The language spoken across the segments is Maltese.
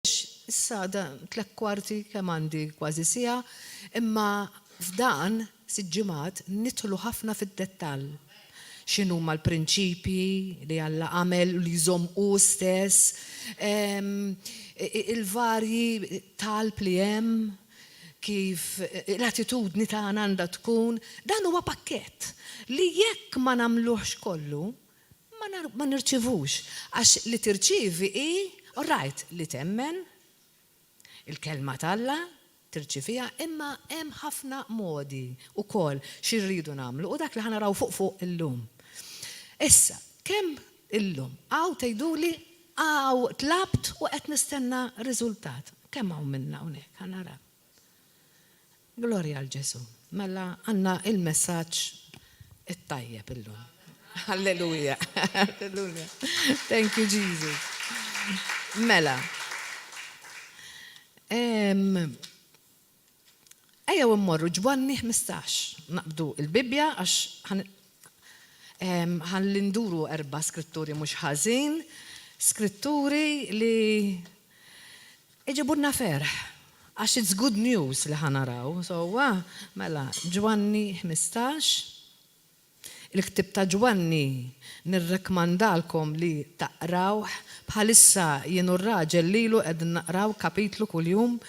issa da 3/4 kemm għandi kważi siegħa, imma f'dan siġġimat nidħlu ħafna fid-dettall. X'inhuma l-prinċipji li Alla għamel li jżommqu stess, il-varji talb li hemm, kif l-attitudni tagħna għandha tkun, dan huwa pakkett li jekk ma nagħmluhx kollu ma nirċivux, għax li tirċivi right, li temmen il-kelma talla tirċivija, imma hemm ħafna modi wkoll xi rridu nagħmlu u dak li ħanaraw fuq illum. Issa, kemm illum għaw tgħiduli għaw tlabt u qed nistenna riżultat. Kemm hawn minna hawnhekk ħanaraw. Glorja għal Ġesu. Mela għandna il-messaġġ it-tajjeb illum. Halleluja. Halleluja. Thank you, Jesus. Mela. Ejjew immorru Ġwanni 15. Naqbdu il-Bibja għax ħallinduru 4 skritturi mhux ħażin, skritturi li iġibunna ferħ. Għax it's good news li ħanaraw. So, mela, Ġwanni 15. Il-ktib ta' Ġwanni nirrekmandalkom li taqraw bħalissa jienu r-raġel lilu qed naqraw kapitlu kuljum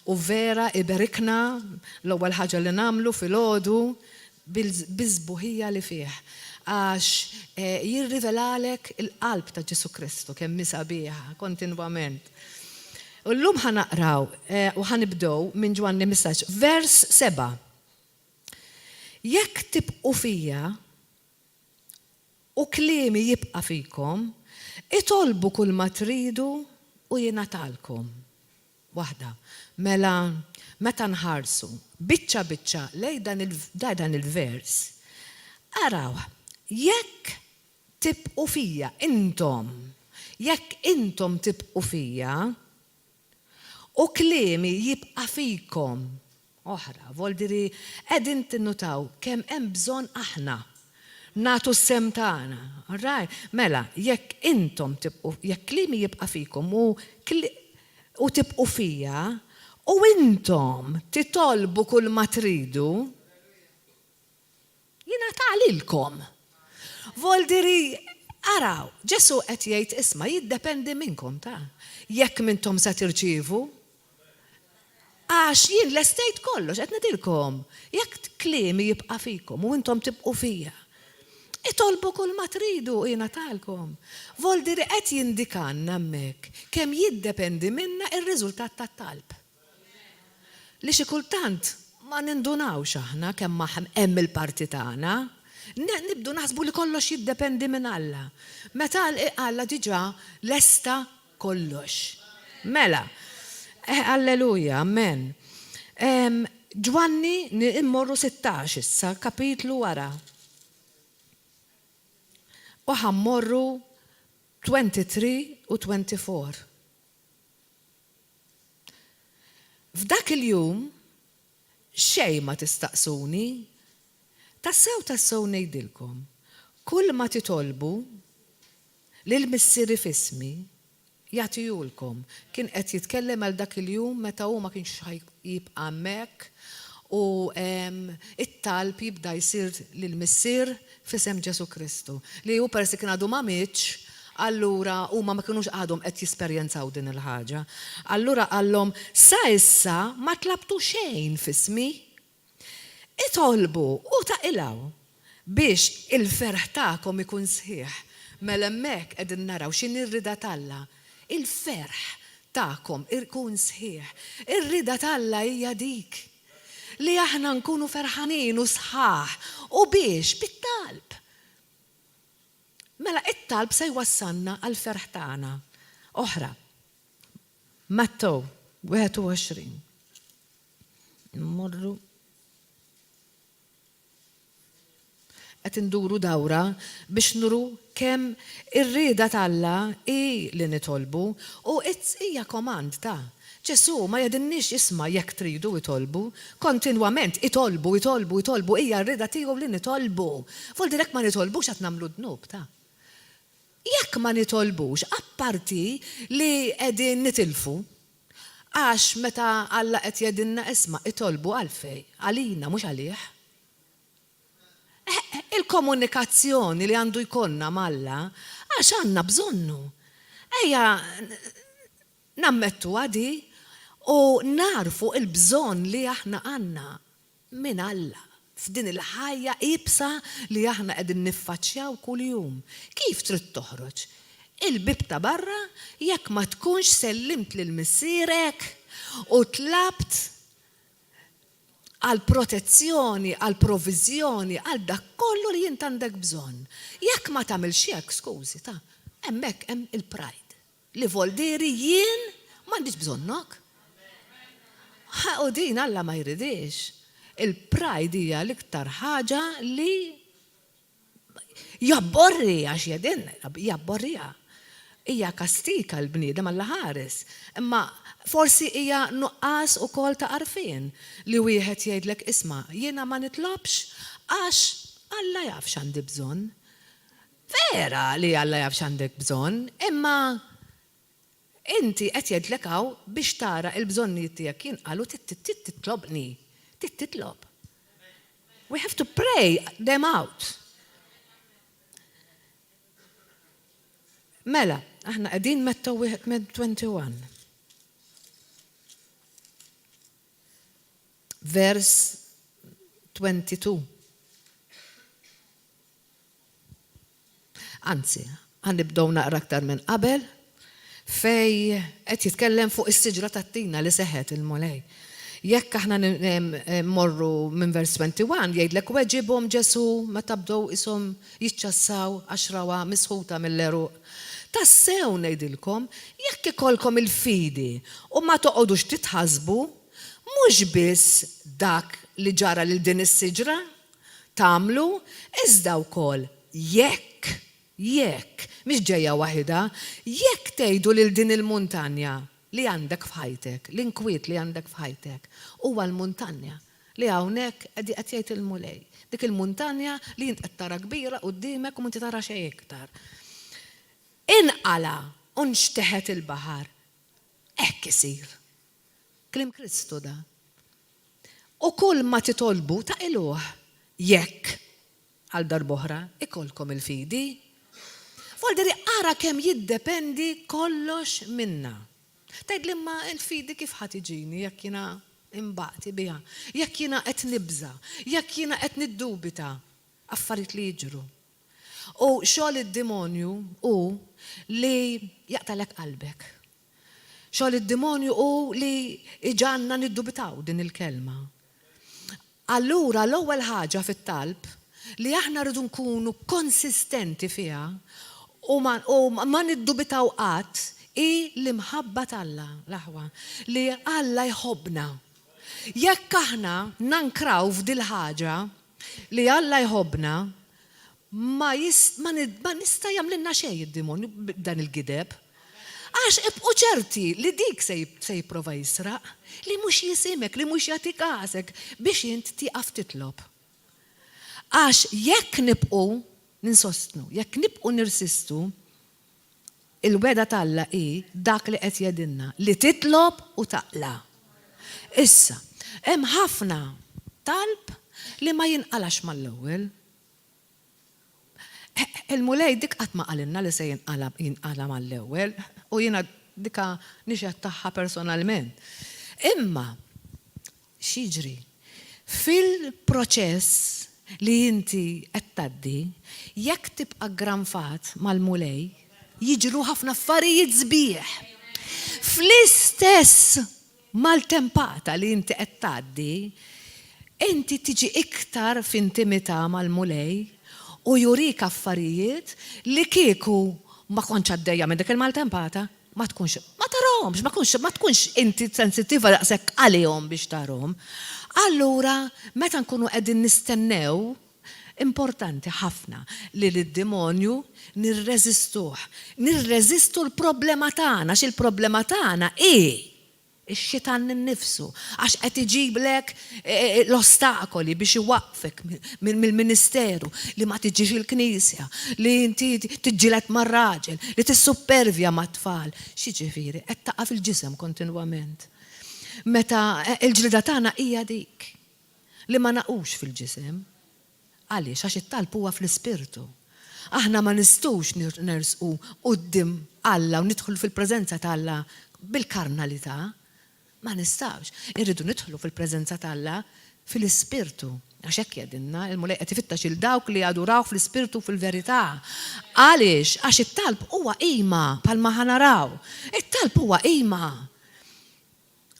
u vera iberikna l-ewwel ħaġa li nagħmlu filgħodu bil-żbuħija li fih. Għax jirrivelalek il-qalb ta' Ġesu Kristu kemm sabiħa kontinwament. U llum ħanaqraw u ħanibdew minn Ġwanni 15, vers 7. Jekk tibqu fija u kliemi jibqa' fikom, itolbu kull ma tridu u jingħatalkom. Waħda, mela meta nħarsu biċċa lej dan il-vers. Araw, jekk tibqu fija jekk intom tibqu fija u kliemi jibqa' fikom. Oħra, voldiri qegħdin tinnutaw kemm hemm bżonn aħna nagħtu s-sem tagħna. Right? Mela, jekk intom tibqu, jekk kliemi jibqa' fikom u tibqu fija u intom titolbu kull ma tridu, jingħatalilkom. Voldiri, araw, Ġesu qed jgħid isma' jiddependi minnkom ta' jekk mintom se tirċievu. Għax jien l-estate kollox qed ngħidilkom, jekk kliemi jibqa' fikom u intom tibqu fija. Itolbu kull ma tridu jingħatalkom. Voldiri qed jindikanna hemmhekk kemm jiddependi minna ir-riżultat tat-talb. Li xi kultant ma nindunawx aħna kemm hemm il-parti tagħna. Nibdu naħsbu li kollox jiddependi minn Alla. Meta Alla diġà lesta kollox. Mela, alleluja, amen. Ġwanni immorru 16 issa, kapitlu wara. U ħammorru 23 u 24. F'dak il-jum xejn ma tistaqsuni, tassew ngħidilkom, kull ma titolbu lil missieri f'ismi jagħtihulkom. Kien qed jitkellem għal dak il-jum meta hu ma kienx jibqa' hemmhekk u it-talb jibda jsir lil missier f'isem Ġesu Kristu. Li hu persi kien għadu ma mitx, allura huma ma kinux għadhom qed jesperjenzaw din il-ħaġa. Allura qallhom sa issa ma tlabtu xejn f'ismi. Itolbu u taqilgħu biex il-ferħ tagħkom ikun sħiħ. Mela hemmhekk qegħdin naraw x'inhi r-rida t'Alla. Il-ferħ tagħkom ikun sħiħ. Ir-rida t'Alla hija dik li aħna nkunu ferħanin u sħaħ u biex bit-talb. Mela it-talb se jwassalna għal ferħ tagħna. Oħra. Mattew 21. Immorru qed induru dawra biex nuru kemm ir-rieda t'Alla hi li nitolbu u hija komand ta' Ġesu ma jgħidilniex isma' jekk tridu itolbu, kontinwament itolbu hija r-rieda tiegħu li nitolbu. Voldi hekk ma nitolbux qed nagħmlu dnub ta'. Jekk ma nitolbux apparti li qegħdin nitilfu, Għax meta Alla qed jedinna isma' itolbu għalfej, għalina mhux għalih. Il-komunikazzjoni li għandu jkollna malla għax għandna bżonnu. Ejja nammettu għadi u narfu il-bżonn li aħna għandna minn Alla f'din il-ħajja ibsa li aħna qegħdin niffaċċjaw kuljum. Kif trid toħroġ? Il-bib ta' barra jekk ma tkunx sellimt lil missierek u tlabt għal protezzjoni, għal provviżjoni, għal dak kollu li jint għandek bżonn. Jekk ma tagħmilx hekk, skużi ta' hemmhekk hemm il-pride. Li voldiri jien m'għandix bżonnok. U din Alla ma jridix. Il-pride hija l-iktar ħaġa li jabborri għax jedin, jabborrija. Hija kastika l-bniedem Alla ħares. Imma forsi hija nuqqas ukoll ta' għarfien li wieħed jgħidlek isma' jiena ma nitlobx għax Alla jaf x'għandi bżonn. Vera li Alla jaf x'għandek bżonn, imma inti qed jgħidlek hawn biex tara l-bżonnijiet tiegħek jinqalu titlobni. Titlob. We have to pray them out. Mela, aħna qegħdin Matta 21. Vers 22. Anzi, ħanibdew naqra aktar minn qabel fej qed jitkellem fuq is-siġra tat-tina li seħħet il-mulej. Jekk aħna morru minn vers 21 jgħidlek weġibhom Ġesu meta bdew ishom jiċċassaw għaxrawa misħuta mill-eruq. Tassew ngħidilkom jekk ikolkom il-fidi u ma toqgħodux titħasbu mhux biss dak li ġara lil din is-siġra tagħmlu iżda wkoll jekk mhix ġejja waħda jekk tgħidu lil din il-muntanja li għandek f'ħajtek, l-inkwiet li għandek f'ħajtek, huwa l-muntanja li hawnhekk qed jgħid il-mulej. Dik il-muntanja li int qed tara kbira quddiemek u m'inti tara xejn iktar. Inqala u nxteħet il-baħar. Hekk isir. Kliem Kristu da. U kull ma titolbu ta' iluh jekk għal darb'oħra ikolkom il-fidi. Volderi ara kemm jiddependi kollox minna. Tgħid li ma l-fidi kif ħadd iġini jekk jiena imbagħti biha, jekk jiena qed nibża, jekk jiena qed niddubita affarijiet li jiġru. U xogħol id-demonju hu li jaqtalek qalbek. Xogħol id-demonju hu li iġanna niddubitaw din il-kelma. Allura l-ewwel ħaġa fit-talb li aħna rridu nkunu konsistenti fiha u ma niddubitaw qatt l-imħabba tal-Alla, l-aħwa, li Alla jħobbna. Jekk aħna nankraw f'dil ħaġa li Alla jħobbna, ma nista' jagħmlilna xejn id-demonju dan il-gideb. Għax ibqu ċerti li dik se jipprova jisraq, li mhux jisimek, li mhux jagħtik għasek biex int tieqaf titlob. Għax jekk nibqu ninsostnu, jekk nibqu nirsistu, il-weda tal-Alla hi dak li qed jedinna li titlob u taqla. Issa, hemm ħafna talb li ma jinqalax mal-ewwel. Il-mulej dik qatt ma qalilna li se jinqala mal-ewwel u jiena dika nixed tagħha personalment. Imma x'jiġri fil-proċess li inti qed tgħaddi jekk tibqa' ggranfat mal-mulej jiġru ħafna affarijiet sbieħ. Fl-istess mal-tempata li inti qed tgħaddi, inti tiġi iktar f'intimità mal-mulej u jurik affarijiet li kieku ma kontx għaddejja minn dik il-maltempata, ma tarahomx, ma tkunx inti sensittiva daqshekk għalihom biex tarahom. Allura meta nkunu qegħdin nistennew importanti ħafna li l-demonju nirreżistu l-problema tagħna, x'il-problema tagħna hi ix-xitan innifsu, għax qed iġiblek l-ostakoli biex iwaqfek mill-ministeru li ma tiġix il-knisja, li inti tiġġieled mar-raġel, li tissuppervja mat-tfal. X'jiġifieri qed taqa' fil-ġisem kontinwament. Meta il-ġlida tagħna hija dik li ma naqux fil-ġisem. Għaliex għax it-talb huwa fl-ispirtu. Aħna ma nistgħux nersqu quddiem Alla u nidħlu fil-preżenza ta' Alla bil-karnalità. Ma nistgħux. Irridu nidħlu fil-preżenza ta' Alla fil-ispirtu. Għax hekk jgħidilna il-mulej qed ifittex il dawk li jadurawh fl-ispirtu fil-verità. Għaliex għax it-talb huwa qima bħalma ħanaraw. It-talb huwa qima.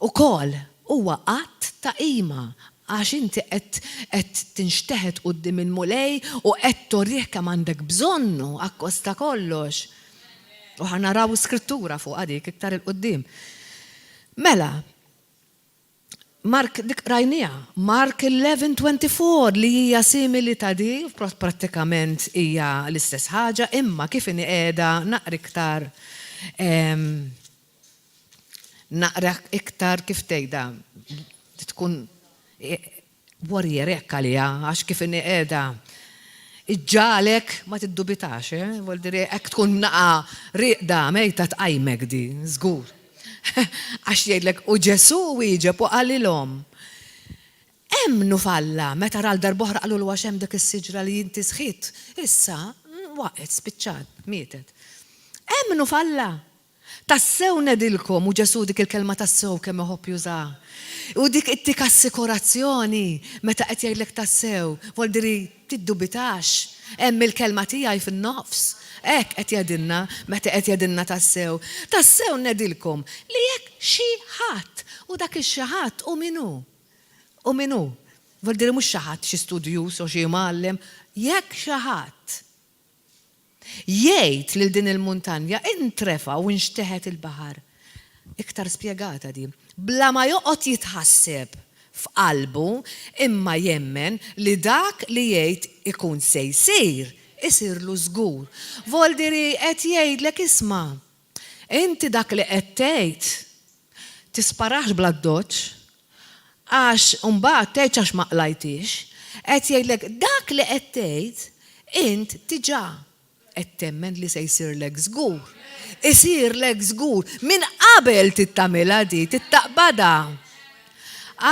Ukoll huwa qatt ta' qima. Għax inti qed tinxteħed quddiem il-mulej u qed torrih kemm għandek bżonnu akkosta kollox. U ħanaraw skrittura fuq għadik iktar il-qoddim. Mela, Mark dik rajnija, Mark 11:24 li hija simili ta' di, prattikament hija l-istess ħaġa, imma kif inhi qiegħda naqra iktar kif tgħidha tkun warrier hekk għaliha għax kif inhi qiegħda iġġalek ma tiddubitax, vuol dire hekk tkun naqa' rieqda mejta tqajmek di, żgur. Għax jgħidlek u Ġesu wieġeb u qalilhom. Emnu falla meta ral darb'oħra qalu l għax hemm dik is-siġra li inti sħit, issa waqgħet spiċċat, mietet. Emnu falla. Tassew nedilkom u Ġesu dik il-kelma tassew kemm iħobb juża. U dik ittik assikurazzjoni meta qed jgħidlek tassew, vuol diri tiddubitax, hemm il-kelma tiegħi fin-nofs. Hekk qed jgħidilna meta qed jgħidilna tassew. Tassew nedilkom li jekk xi ħadd u dak ix-xi ħadd u minnu. U minnu. Vuol diri mhux xi ħadd xi studjus u xi mgħallem, jekk xi ħadd jgħid lil din il-muntanja intrefa u nxteħet il-baħar. Iktar spjegata di. Bla ma joqgħod jitħasseb f'qalbu imma jemmen li dak li jgħid ikun se jsir isirlu żgur. Vol diri qed jgħidlek isma', inti dak li qed tgħid tisparax bla ddoċċ għax imbagħad tgħid għax ma qlajtix, qed jgħidlek dak li qed tgħid int diġà qed temmen li se jsirlek żgur. Isirlek żgur minn qabel tittamilha di, tittaqbadha.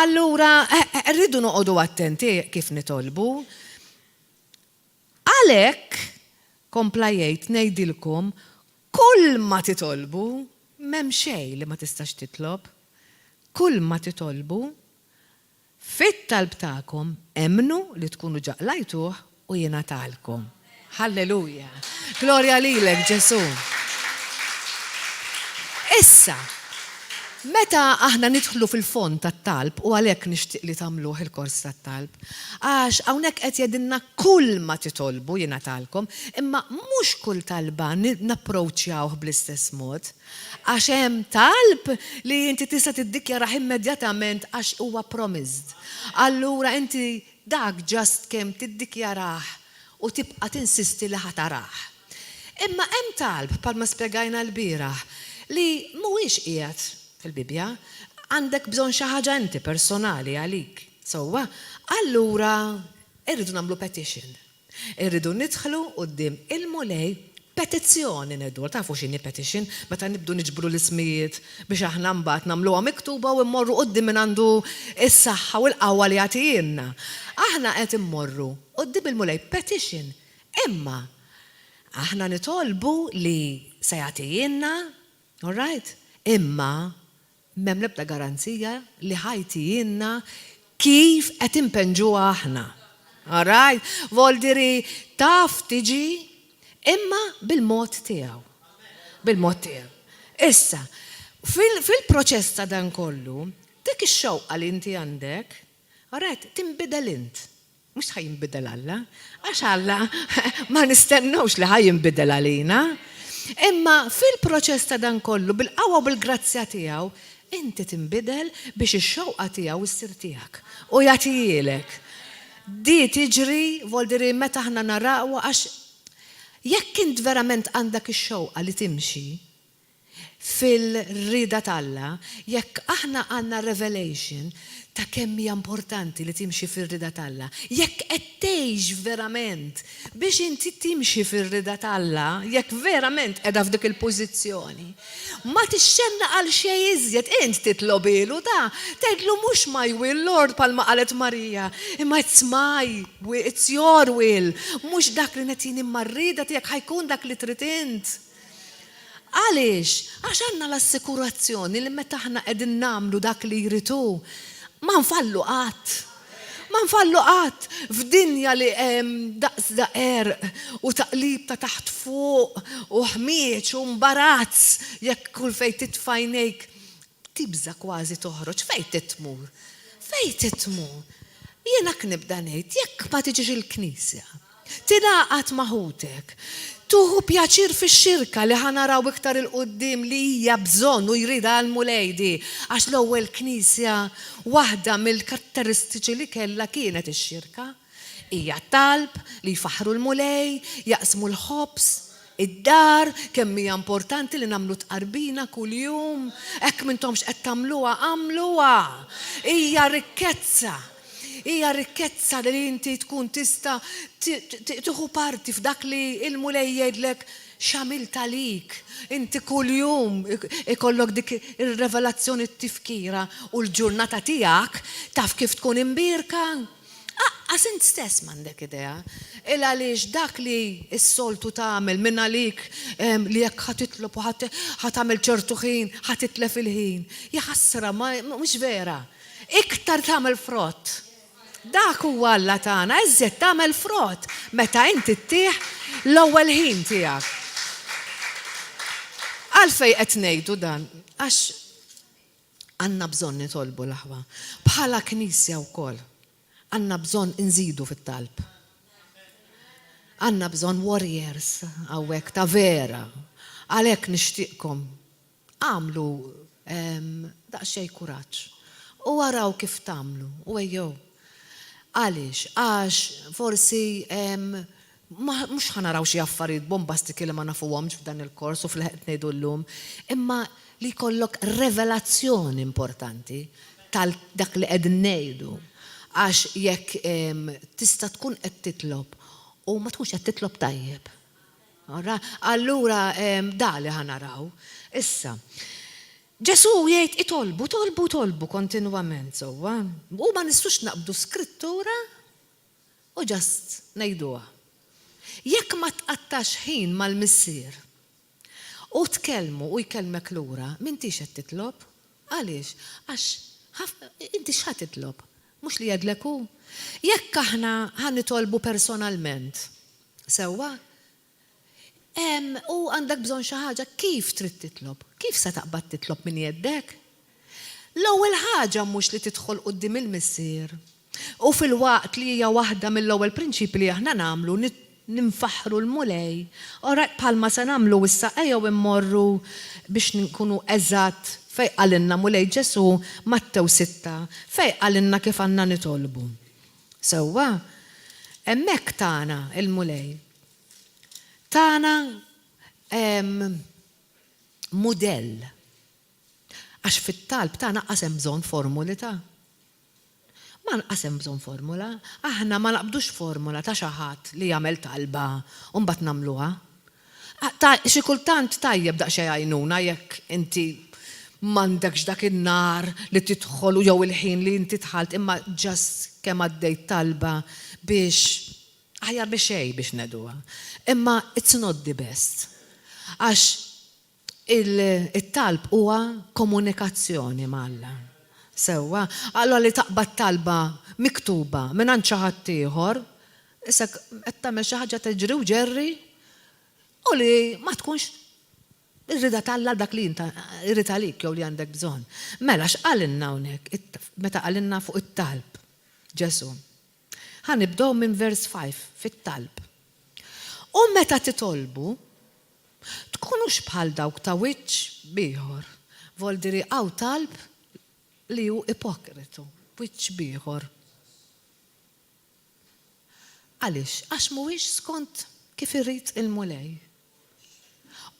Allura rridu noqogħdu attenti kif nitolbu. Għalhekk komplajjejt ngħidilkom kull ma titolbu m'hemm xejn li ma tistax titlob. Kull ma titolbu fit-talb tagħkom emnu li tkunu ġaqlajtuh u jingħatalkom. Halleluja. Glorja lilek Ġesu. Issa, meta aħna nidħlu fil-fond tat-talb u għalhekk nixtieq li tagħmluh il-kors tat-talb, għax hawnhekk qed jgħidilna kull ma titolbu jingħatalkom, imma mhux kull talba napproċċjawh bl-istess mod. Għax hemm talb li inti tista' tiddikjarah immedjatament għax huwa promised. Allura inti dak ġast kemm tiddikjarah u tibqa' tinsisti li ħatarah. Imma hemm talb bħalma spjegajna l-bieraħ li mhuwiex qiegħed fil-Bibja, għandek bżonn xi ħaġa inti personali għalik. Sewwa, allura irridu nagħmlu petition. Irridu nidħlu quddiem il-mulej petizzjoni ngħidu. Tafu x'inhi petition, meta nibdu niġbru l-ismijiet biex aħna mbagħad nagħmluha miktuba u mmorru quddiem min għandu is-saħħa u l-qawwa li jagħtihilna. Aħna qed immorru quddiem il-mulej petition. Imma aħna nitolbu li se jagħtihilna, all right? Imma m'hemm l-ebda garanzija li ħajtijinna kif qed impenġuha aħna. All right? Vol diri taf tiġi imma bil-mod tiegħu. Bil-mod tiegħu. Issa, fil-proċess ta' dan kollu, dik ix-xewqa li inti għandek, all right, tinbidel int. Mhux ħajinbidel Alla, għax Alla ma nistennewx li ħajinbidel għalina. Imma fil-proċess ta' dan kollu, bil-qawwa u bil-grazzja tiegħu, inti tinbidel biex ix-xewqa tiegħu issir tiegħek u jagħtihilek. Di tiġri vol diri meta aħna narawha għax jekk int verament għandek ix-xewqa li timxi, fil-rida talla, jekk aħna għandna revelation ta' kemm hija importanti li timxi fir-rida talla. Jekk qed tgħix verament biex inti timxi fir-rida talla, jekk verament qiegħda f'dik il-pożizzjoni, ma tixxenna għal xejn iżjed int titlob ilu tgħidlu mhux my will Lord palma qalet Marija, imma it's your will, mhux dak li netin imma rrida tiegħek ħajkun dak li trid int. Għaliex? Għax għandna l-assikurazzjoni li meta aħna qegħdin nagħmlu dak li jritu, ma nfallu qatt. Ma nfallu qatt f'dinja li daqs daqer u taqlib ta' taħt fuq u ħmieċ u mbarazz jekk kull fejn titfajnejk tibża kważi toħroġ fejn titmur. Fejn titmur. Jiena knibda ngħid jekk ma tiġix il-Knisja, tingħaqad maħutek, tuħu pjaċir fix-xirka li ħanaraw iktar il-qoddim li hija bżonn u jrida għal-mulejdi għax l-ewwel Knisja waħda mill-karatteristiċi li kellha kienet ix-xirka. Hija talb li jfaħru l-mulej, jaqsmu l-ħobs, id-dar, kemm hija importanti li nagħmlu tqarbina kuljum, hekk m'intomx qed tagħmluha għamluha. Hija rikkezza. Hija rikkezza li inti tkun tista' tieħu parti f'dak li il-mulej jgħidlek x'għamilt għalik. Inti kuljum ikollok dik ir-revelazzjoni t-tifkira u l-ġurnata tiegħek taf kif tkun imbirka. Għas int stess m'għandek idea. Il għaliex dak li s-soltu tagħmel minn għalik li jekk ħatitlob u ħatagħmel ċertu ħin, ħatitlef il-ħin. Jaħassra mhux vera. Iktar tagħmel frott. Dak huwa Alla tagħna, iżjed tagħmel frott meta inti ttieħ l-ewwel ħin tiegħek. Għalfejn qed ngħidu dan, għax għandna bżonn nitolbu l-aħwa. Bħala Knisja wkoll għandna bżonn inżidu fit-talb. Għandna bżonn warriors hawnhekk ta' vera. Għalhekk nixtieqkom għamlu daqsxejn kuraġġ u waraw kif tagħmlu u ejjew. Għaliex, għax forsi mhux ħanaraw xi affarijiet bombastiki li ma nafuhomx f'dan il-kors u fl-ħed ngħidu llum, imma li jkollok revelazzjoni importanti tal-dak li qegħdin ngħidu. Għax jekk tista' tkun qed titlob u ma tkunx qed titlob tajjeb. Allura dali ħanaraw. Issa, Ġesu jgħid itolbu kontinwament sewwa. U ma nistux naqbdu skrittura u ġast ngħiduha. Jekk ma tqattax ħin mal-missier u tkellmu u jkellmek lura, m'intix qed titlob? Għaliex? Għax inti x'ħad titlob? Mhux li jgħidlek hu. Jekk aħna ħanitolbu personalment sewwa, u għandek bżonn xi ħaġa, kif trid titlob? Kif se taqbad titlob min jeddek? L-ewwel ħaġa mhux li tidħol quddiem il-missier. U fil-waqt li hija waħda mill-ewwel prinċipji li aħna nagħmlu ninfaħru l-mulej. Orajt bħalma se nagħmlu issa ejjew immorru biex nkunu eżatt fejn qalilna mulej Ġesu Mattew 6 fejn qalilna kif għandna nitolbu. Sewwa, hemmhekk tagħna il-mulej. Tana modell. Għax fit-talb tana qasem bżonn formuli ta'. Ma nqasem bżonn formula. Aħna ma naqbdux formula ta' xi ħadd li jagħmel talba u mbagħad nagħmluha. Xi kultant tajjeb daqsxejn għajnuna jekk inti m'għandekx dak in-nar li tidħol jew il-ħin li inti tħalt imma ġast kemm għaddejt talba biex aħjar biex xejn biex neduha. Imma it's not the best. Għax il-talb huwa komunikazzjoni ma'Alla. Sewwa, allura li taqbad talba miktuba minn xi ħadd ieħor, issa qed tagħmel xi ħaġa tiġri u ġerri u li ma tkunx irrida talla dak li inta irrid għalik jew li għandek bżonn. Mela x'qalinna hawnhekk meta qalinna fuq it-talb Ġesu. Ħanibdew minn vers 5 fit-talb. U meta titolbu, tkunux bħal dawk ta' wiċċ bieħor. Voldiri għaw talb li hu ipokritu, wiċċ bieħor. Għaliex, għax mhuwiex skont kif irrid il-mulej.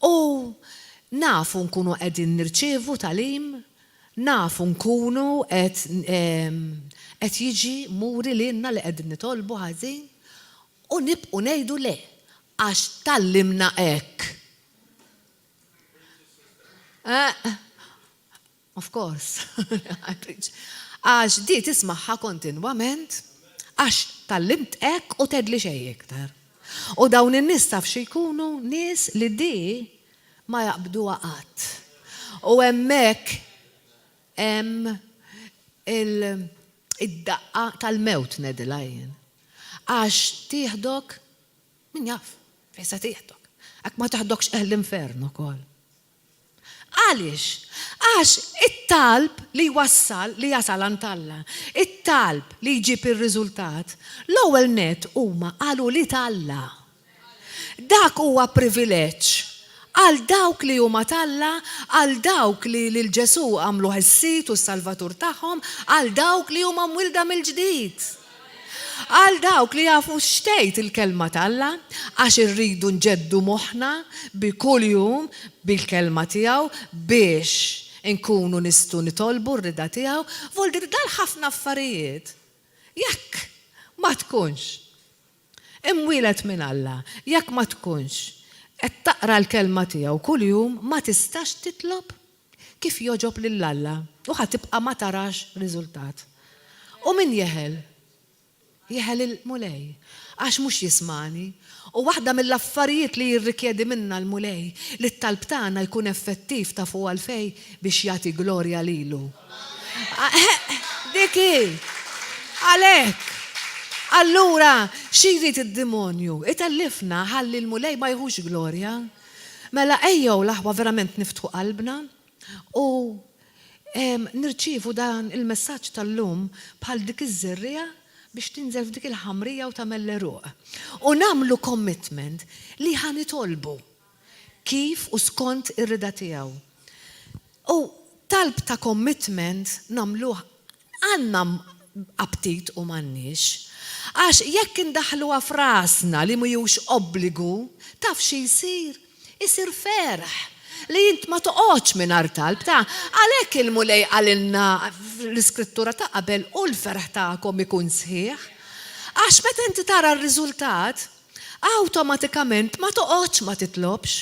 U nafu nkunu qegħdin nirċievu talim, nafu nkunu qed jiġi muri lilna li qegħdin nitolbu ħażin u nibqu ngħidu le għax tallimna hekk. Of course. Għax di tismaħħa kontinwament, għax tallimt hekk u tedli xejn iktar. U dawn in-nies taf xi jkunu nies li di ma jaqbduha qatt. U hemmhekk hemm id-daqqa tal-mewt ngħidilha jien. Għax tieħdok min jaf fejn se tieħdok. Hekk ma taħdokx l-infern ukoll. Għaliex? Għax it-talb li wassal li jasal għand Alla, it-talb li jġib ir-riżultat, l-ewwel net huma qalu li Alla. Dak huwa privileġġ għal dawk li huma Alla, għal dawk li l-Ġesu għamlu ħessit u s-Salvatur tagħhom, għal dawk li huma mwilda mill-ġdid. Għal dawk li jafu xtejt il-kelma Alla, għax irridu nġeddu moħħna bi kuljum bil-kelma tiegħu biex inkunu nistgħu nitolbu r-rida tiegħu, voldi dal-ħafna affarijiet. Jekk ma tkunx imwielet minn Alla, jekk ma tkunx qed taqra l-kelma tiegħu kuljum ma tistax titlob kif joġob lil Alla u ħatibqa' ma tarax riżultat. U min jeħel il-mulej, għax mhux jismani. U waħda mill-affarijiet li jirrikjedi minna l-mulej li t-talb tagħna jkun effettiv ta' fuq għalfej biex jagħti glorja lilu. Diki, għalhekk. Allura, xi jrid id-demonju? Itellifna ħalli l-mulej ma jħux glorja. Mela ejjew laħwa verament niftħu qalbna u nirċievu dan il-messaġġ tal-lum bħal dik iż-żerrija biex tinżel f'dik il-ħamrija u tagħmel l-eruq. U nagħmlu commitment li ħanitolbu kif u skont ir-rida tiegħu. U talb ta' commitment nagħmluh għandna aptit u m'għandniex. Għax jekk indaħluha f'rasna li mhijiex obbligu, taf xi jsir? Isir ferħ. Li jint ma toqgħodx mingħajr talb ta' għalhekk il-mulej għalilna l-iskrittura ta' qabel u l-ferħ tagħkom ikun sħiħ. Għax meta inti tara r-riżultat, awtomatikament ma toqgħodx ma titlobx.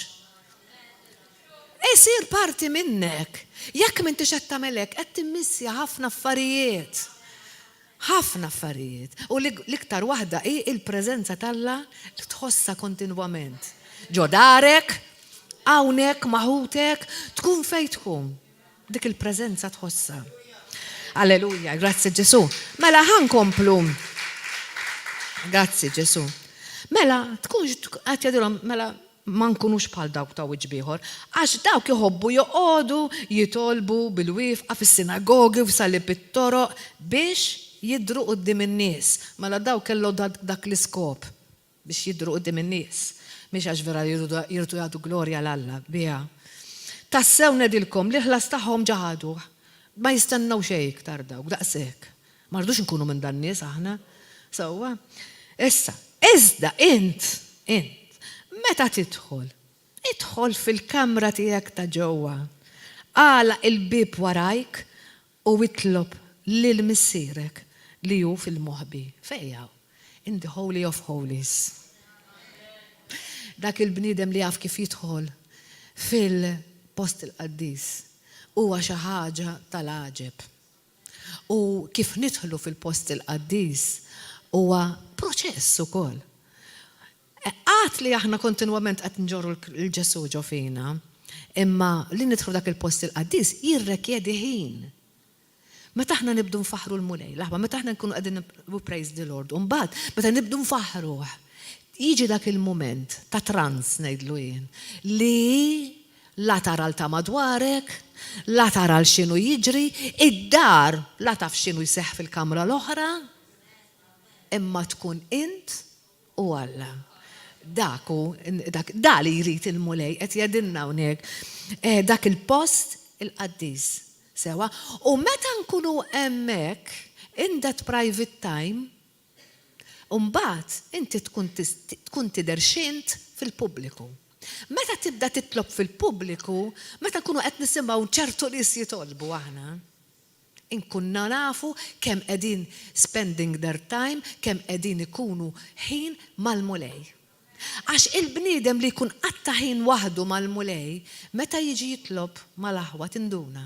Isir parti minnek. Jekk m'intix qed tagħmel hekk qed timmissja ħafna affarijiet. Ħafna affarijiet. U l-iktar waħda hi il-preżenza t'Alla li tħossha kontinwament. Ġo darek, hawnhekk maħutek, tkun fejn tkun. Dik il-preżenza tħossha. Alleluja, grazzi Ġesu. Mela ħankomplu. Grazzi Ġesu. Mela tkunx qed jgħidulhom mela ma nkunux bħal dawk ta' wiġbieħor, għax dawk iħobbu joqogħdu jitolbu bil-wifqa fis-sinagogi u f'sali pit-toroq biex jidru quddiem in-nies. Mela dawk kellhom dak l-iskop biex jidru quddiem in-nies. Mhix għax vera jirdu jagħtu glorja l-Alla biha. Tassew nedilkom li ħlas tagħhom ġaħadu. Ma jistennew xejn iktar dawk daqshekk. Ma rridux inkunu minn dan nies aħna. Sewwa. Issa, iżda int meta tidħol, idħol fil-kamra tiegħek ta' ġewwa. Għala il-bib warajk u itlob lil missierek li hu fil-moħbi. Fejn in the Holy of Holies. Dak il-bniedem li jaf kif jidħol fil-post il-qaddis huwa xi ħaġa tal-għaġeb. U kif nidħlu fil-post il-qaddis huwa proċess ukoll. Għat li aħna kontinwament qed nġorru l-Ġesu ġo fina, imma li nidħlu dak il-post il-qaddis jirrekjedi ħin. Meta aħna nibdu nfaħru l-mulej, meta aħna nkunu qegħdin praise the Lord, u mbagħad meta nibdu nfaħruh, jiġi dak il-moment ta' trans ngħidlu jien li la tara ta' madwarek, la tara x'inhu jiġri, id-dar la taf x'inhu jseħħ fil-kamra l-oħra, imma tkun int u Alla. Da li jrid il-mulej qed jgħidilna hawnhekk dak il-post il-qaddis sewa. U meta nkunu hemmhekk in that private time, mbagħad inti tkun tidher x'int fil-pubbliku. Meta tibda titlob fil-pubbliku, meta nkunu qed nisimgħu ċertu nies jitolbu aħna, inkunna nafu kemm qegħdin spending their time, kemm qegħdin ikunu ħin mal-mulej. Għax il-bniedem li jkun qatta ħin waħdu mal-mulej, meta jiġi jitlob mal-aħwa tinduna.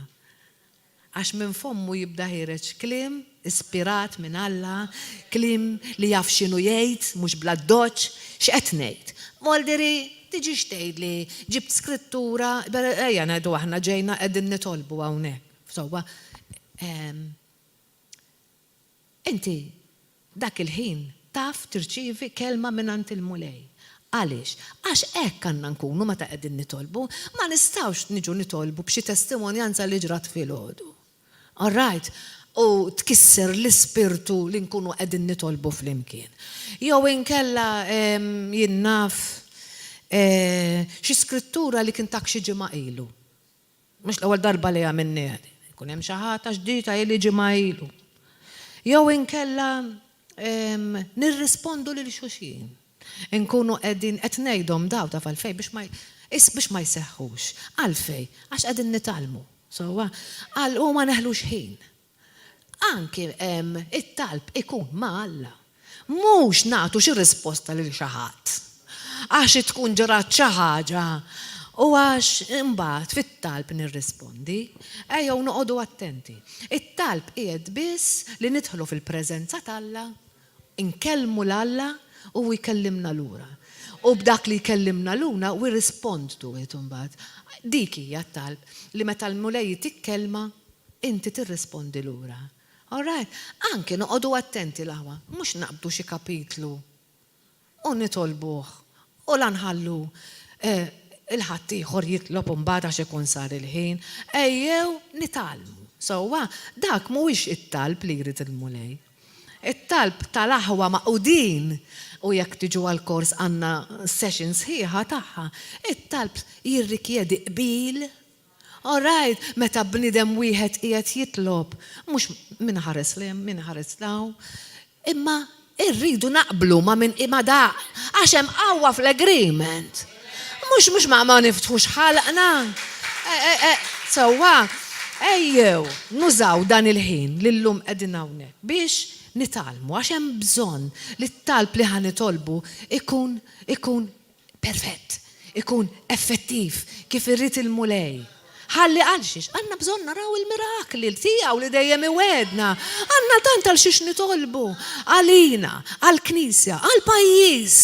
Għax minn fommu jibda ħireġ kliem ispirat minn Alla, kliem li jaf x'inhu jgħid, mhux bla doċ, x'qed ngħid. Molderi, tiġix tgħidli ġibt skrittura, ejja ngħidu aħna ġejna qegħdin nitolbu hawnhekk. Sewwa inti dak il-ħin taf tirċievi kelma mingħand il-mulej. Għaliex? Għax hekk għandna nkunu meta qegħdin nitolbu, ma nistgħux niġu nitolbu b'xi testimonjanza li ġrat filgħodu. All right? U tkisser l-ispirtu li nkunu qegħdin nitolbu flimkien. Jew inkella jinnaf xi skrittura li kien tak xi ġimgħa ilu. Mhux l-ewwel darba li għamilni jkun hemm xi ħaġa ġdida li ġimgħa ilu. Jew inkella nirrispondu lil xulxin. Nkunu qegħdin qed ngħidhom daw ta' għalfejn biex ma jseħħux. Għalfejn għax qegħdin nitalmu. Sewwa għal u ma neħlux ħin. Anki it-talb ikun ma' Alla. Mhux nagħtu xi risposta lil xi ħadd. Għax tkun ġrat xi ħaġa u għax imbagħad fit-talb nirrispondi, ejjew noqogħdu attenti. It-talb qiegħed biss li nidħlu fil-preżenza tal-Alla, inkellmu l-Alla u jkellimna lura. U b'dak li jkellimna luna we respond to it imbagħad. Dik hija t-talb li meta l-mulej tikkellma inti tirrispondi lura. All right, anke noqogħdu attenti l-aħwa, mhux naqbdu xi kapitlu u nitolbuh u lanħallu il-ħadd ieħor jitlob imbagħad għax ikun sar il-ħin, ejjew nitalmu. Sewwa dak mhuwiex it-talb li jrid il-mulej. It-talb tal-aħwa maqudin u jekk tiġu għall-kors għandna sessions ħieħa tagħha, it-talb jirrikjedi qbil. All right, meta bnidem wieħed qiegħed jitlob, mhux min ħares lem, min ħares law, imma irridu naqblu ma' min imma da għax hemm qawwa fl-agreement. Mhux ma niftħux ħalqna. Sewwa ejjew nużaw dan il-ħin li llum qegħdin hawnhekk biex nitalmu għax hemm bżonn li t-talb li ħanitolbu ikun perfett, ikun effettiv kif irrid il-mulej. Ħalli għalxiex, għandna bżonn naraw il-mirakli tiegħu li dejjem iwedna. Għandna tant għal xiex nitolbu għalina, għall-Knisja, għall-pajjiż,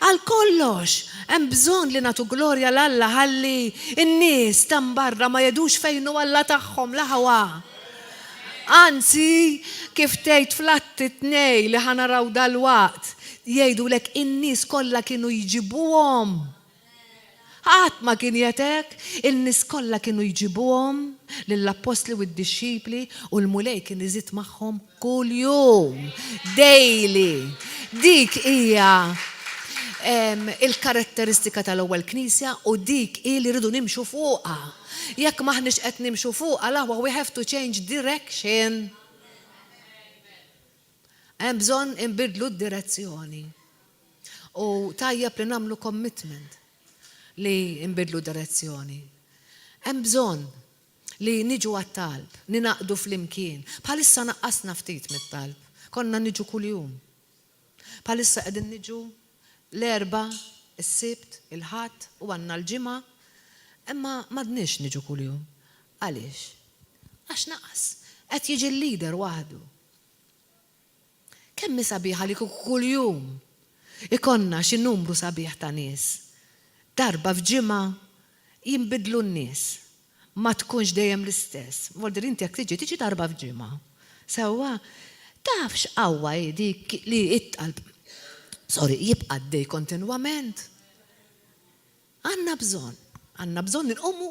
għal kollox. Hemm bżonn li nagħtu glorja l-Alla ħalli n-nies tambarra ma jedux fejn hu Alla tagħhom l-aħwa. Anzi, kif tgħid fl-Atti 2 li ħanaraw dal-waqt, jgħidulek in-nies kollha kienu jġibuhom. Ħadd ma kien jetek, il-nies kollha kienu jġibuhom lill-apostli u d-dixxipli u l-mulej kien iżid magħhom kuljum, daily. Dik hija il-karatteristika tal-ewwel Knisja u dik hi li rridu nimxu fuqha. Jekk maħniex qed nimxu fuqha l-aħwa we have to change direction. Hemm bżonn inbidlu d-direzzjoni. U tajjeb li nagħmlu commitment li nbidlu direzzjoni. Hemm bżonn li niġu għat-talb, ninaqdu flimkien. Bħalissa naqqasna ftit mit-talb. Konna niġu kuljum. Bħalissa qegħdin niġu l-erba, is-sibt, il-ħadd u għandna l-ġimgħa, imma m'għadniex niġu kuljum. Għaliex? Għax naqas. Qed jiġi l-lider waħdu. Kemm sabiħa li kuljum ikonna xi numru sabiħ ta' nies. Darba f'ġimgħa jinbidlu n-nies. Ma tkunx dejjem l-istess. Volder inti jekk tiġi darba f'ġimgħa. Sewwa tafx qawwa dik li it-qalb jibqa' dej kontinwament. Għandna bżonn inqumu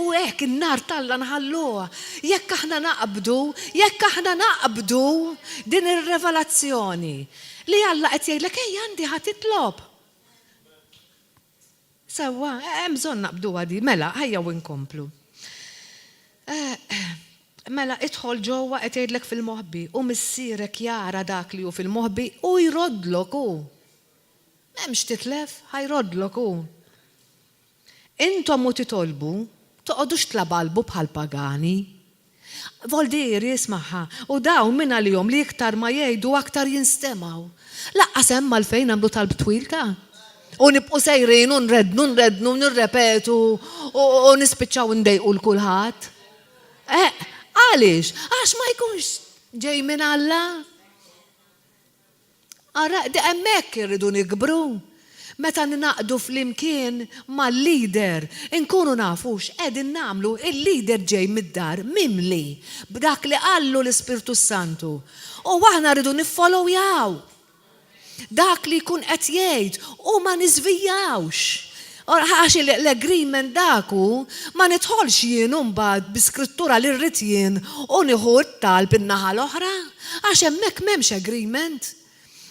u hekk in-nar Alla nħalluha. Jekk aħna naqbdu din ir-revelazzjoni li Alla qed jgħidlek ejja għandi ħadd titlob. Sewwa, hemm bżonn naqbduha di, mela ħejjew inkomplu. Mela idħol ġewwa qed jgħidlek fil-moħħbi u missierek jara dak li hu fil-moħħbi u jrodlok hu. M'hemmx titlef, ħajrodlok hu. Intom mu titolbu, toqgħodux tlabalbu bħal pagani. Voldieri ismaħħa, u dawn minn għalihom li iktar ma jgħidu aktar jinstemaw. Laqqas hemm għalfejn nagħmlu talb twilta. U nibqu sejrin u nrednu, nirrepetu u nispiċċaw ndejqu l-kulħadd. Għaliex? Għax ma jkunx ġej minn Alla. Ara, hemmhekk irridu nikbru. Meta ninaqdu flimkien mal-lider, inkunu nafux qegħdin nagħmlu il-lider ġej mid-dar mimli b'dak li qallu l-Ispirtu Santu. U aħna rridu niffollowjaw dak li jkun qed jgħid u ma niżvijawx. Għax l-agreement daku ma nidħolx jien mbagħad bi-skrittura li rrid jien u nieħu t-talb in-naħa l-oħra għax hemmhekk m'hemmx agreement.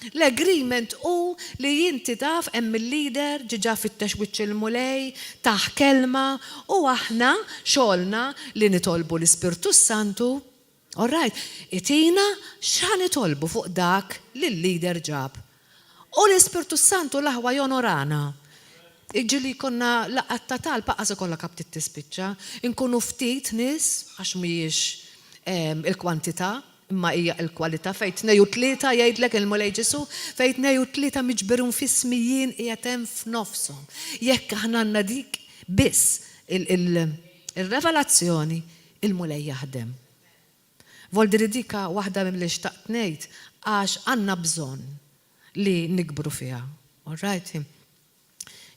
L-agreement u li jinti taf hemm il-lider ġiġa fit-texwiċċ il-mulej taħ kelma u aħna xogħolna li nitolbu l-Ispirtu Santu. All right, itina x'ħan nitolbu fuq dak li l-lider ġab. U l-Ispirtu Santu laħwa jonorana. Iġili konna laqgħat ta' talba qas ikollha kap tispiċċa, inkunu ftit nies għax mhijiex il-kwantità. Imma hija l-kwalità fejn 2 u 3 jgħidlek il-mulej Ġesu fejn 2 u 3 miġberun fis-smijjien qiegħed hemm f'nofshom. Jekk aħna għandna dik biss il-revelazzjoni il-mulej jaħdem. Voldi dika waħda minn li xtaqt ngħid għax għandna bżonn li nikbru fiha. All right?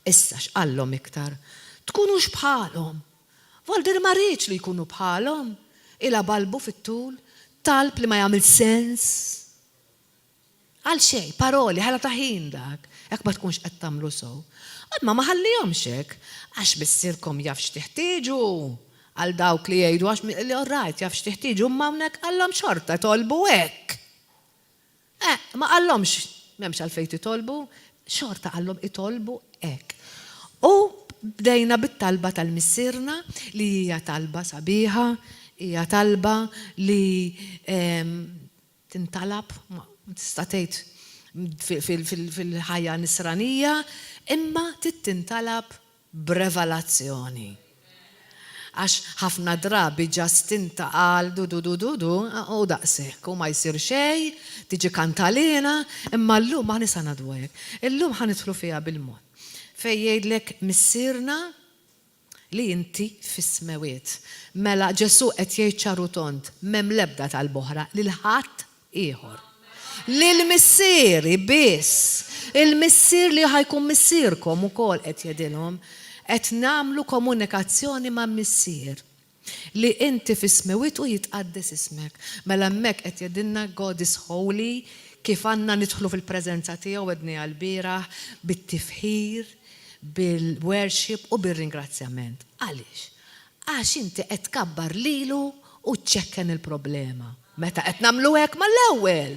Issa x'qallhom iktar. Tkunux bħalhom. Voldi ma rridx li jkunu bħalhom. Ila balbu fit-tul. Talb li ma jagħmel sens. Għal xejn, paroli, ħala taħin dak, jekk ma tkunx qed tagħmlu sew. Ma ħallihomx hekk, għax bissirkom jafx teħtieġu għal dawk li jgħidu għax li orrajt jafx teħtieġu imma hawnhekk għallhom xorta tolbu hekk. Ma għallhomx m'hemmx għalfejn titolbu, xorta għallhom itolbu hekk. U bdejna bit-talba tal-missierna li hija talba sabiħa, hija talba li tintalab, tista' tgħid fil-ħajja nisranija, imma tintalab b'revelazzjoni. Għax ħafna drabi ġast intaqal u daqshekk u ma jsir xejn, tiġi kantalina, imma llum ma nisa ngħidu hekk. Illum ħanidħlu fiha bil-mod. Fejn jgħidlek missierna li inti fis-smewiet. Mela Ġesu qed jgħid ċaru tont m'hemm l-ebda tal-boħra lil ħadd ieħor. Lill-missieri biss. Il-missier li ħajkun missierkom ukoll qed jgħidilhom qed nagħmlu komunikazzjoni ma' missier li inti fis-smewiet u jitqaddes ismek. Mela hemmhekk qed jgħidilna God is holy kif għandna nidħlu fil-preżenza tiegħu għedni għall-bieraħ bit-tifħir bil-worship u bil-ringrazzjament. Għaliex? Għax inti qed tkabbar lilu u tċekken il-problema. Meta qed nagħmlu hekk mal-ewwel.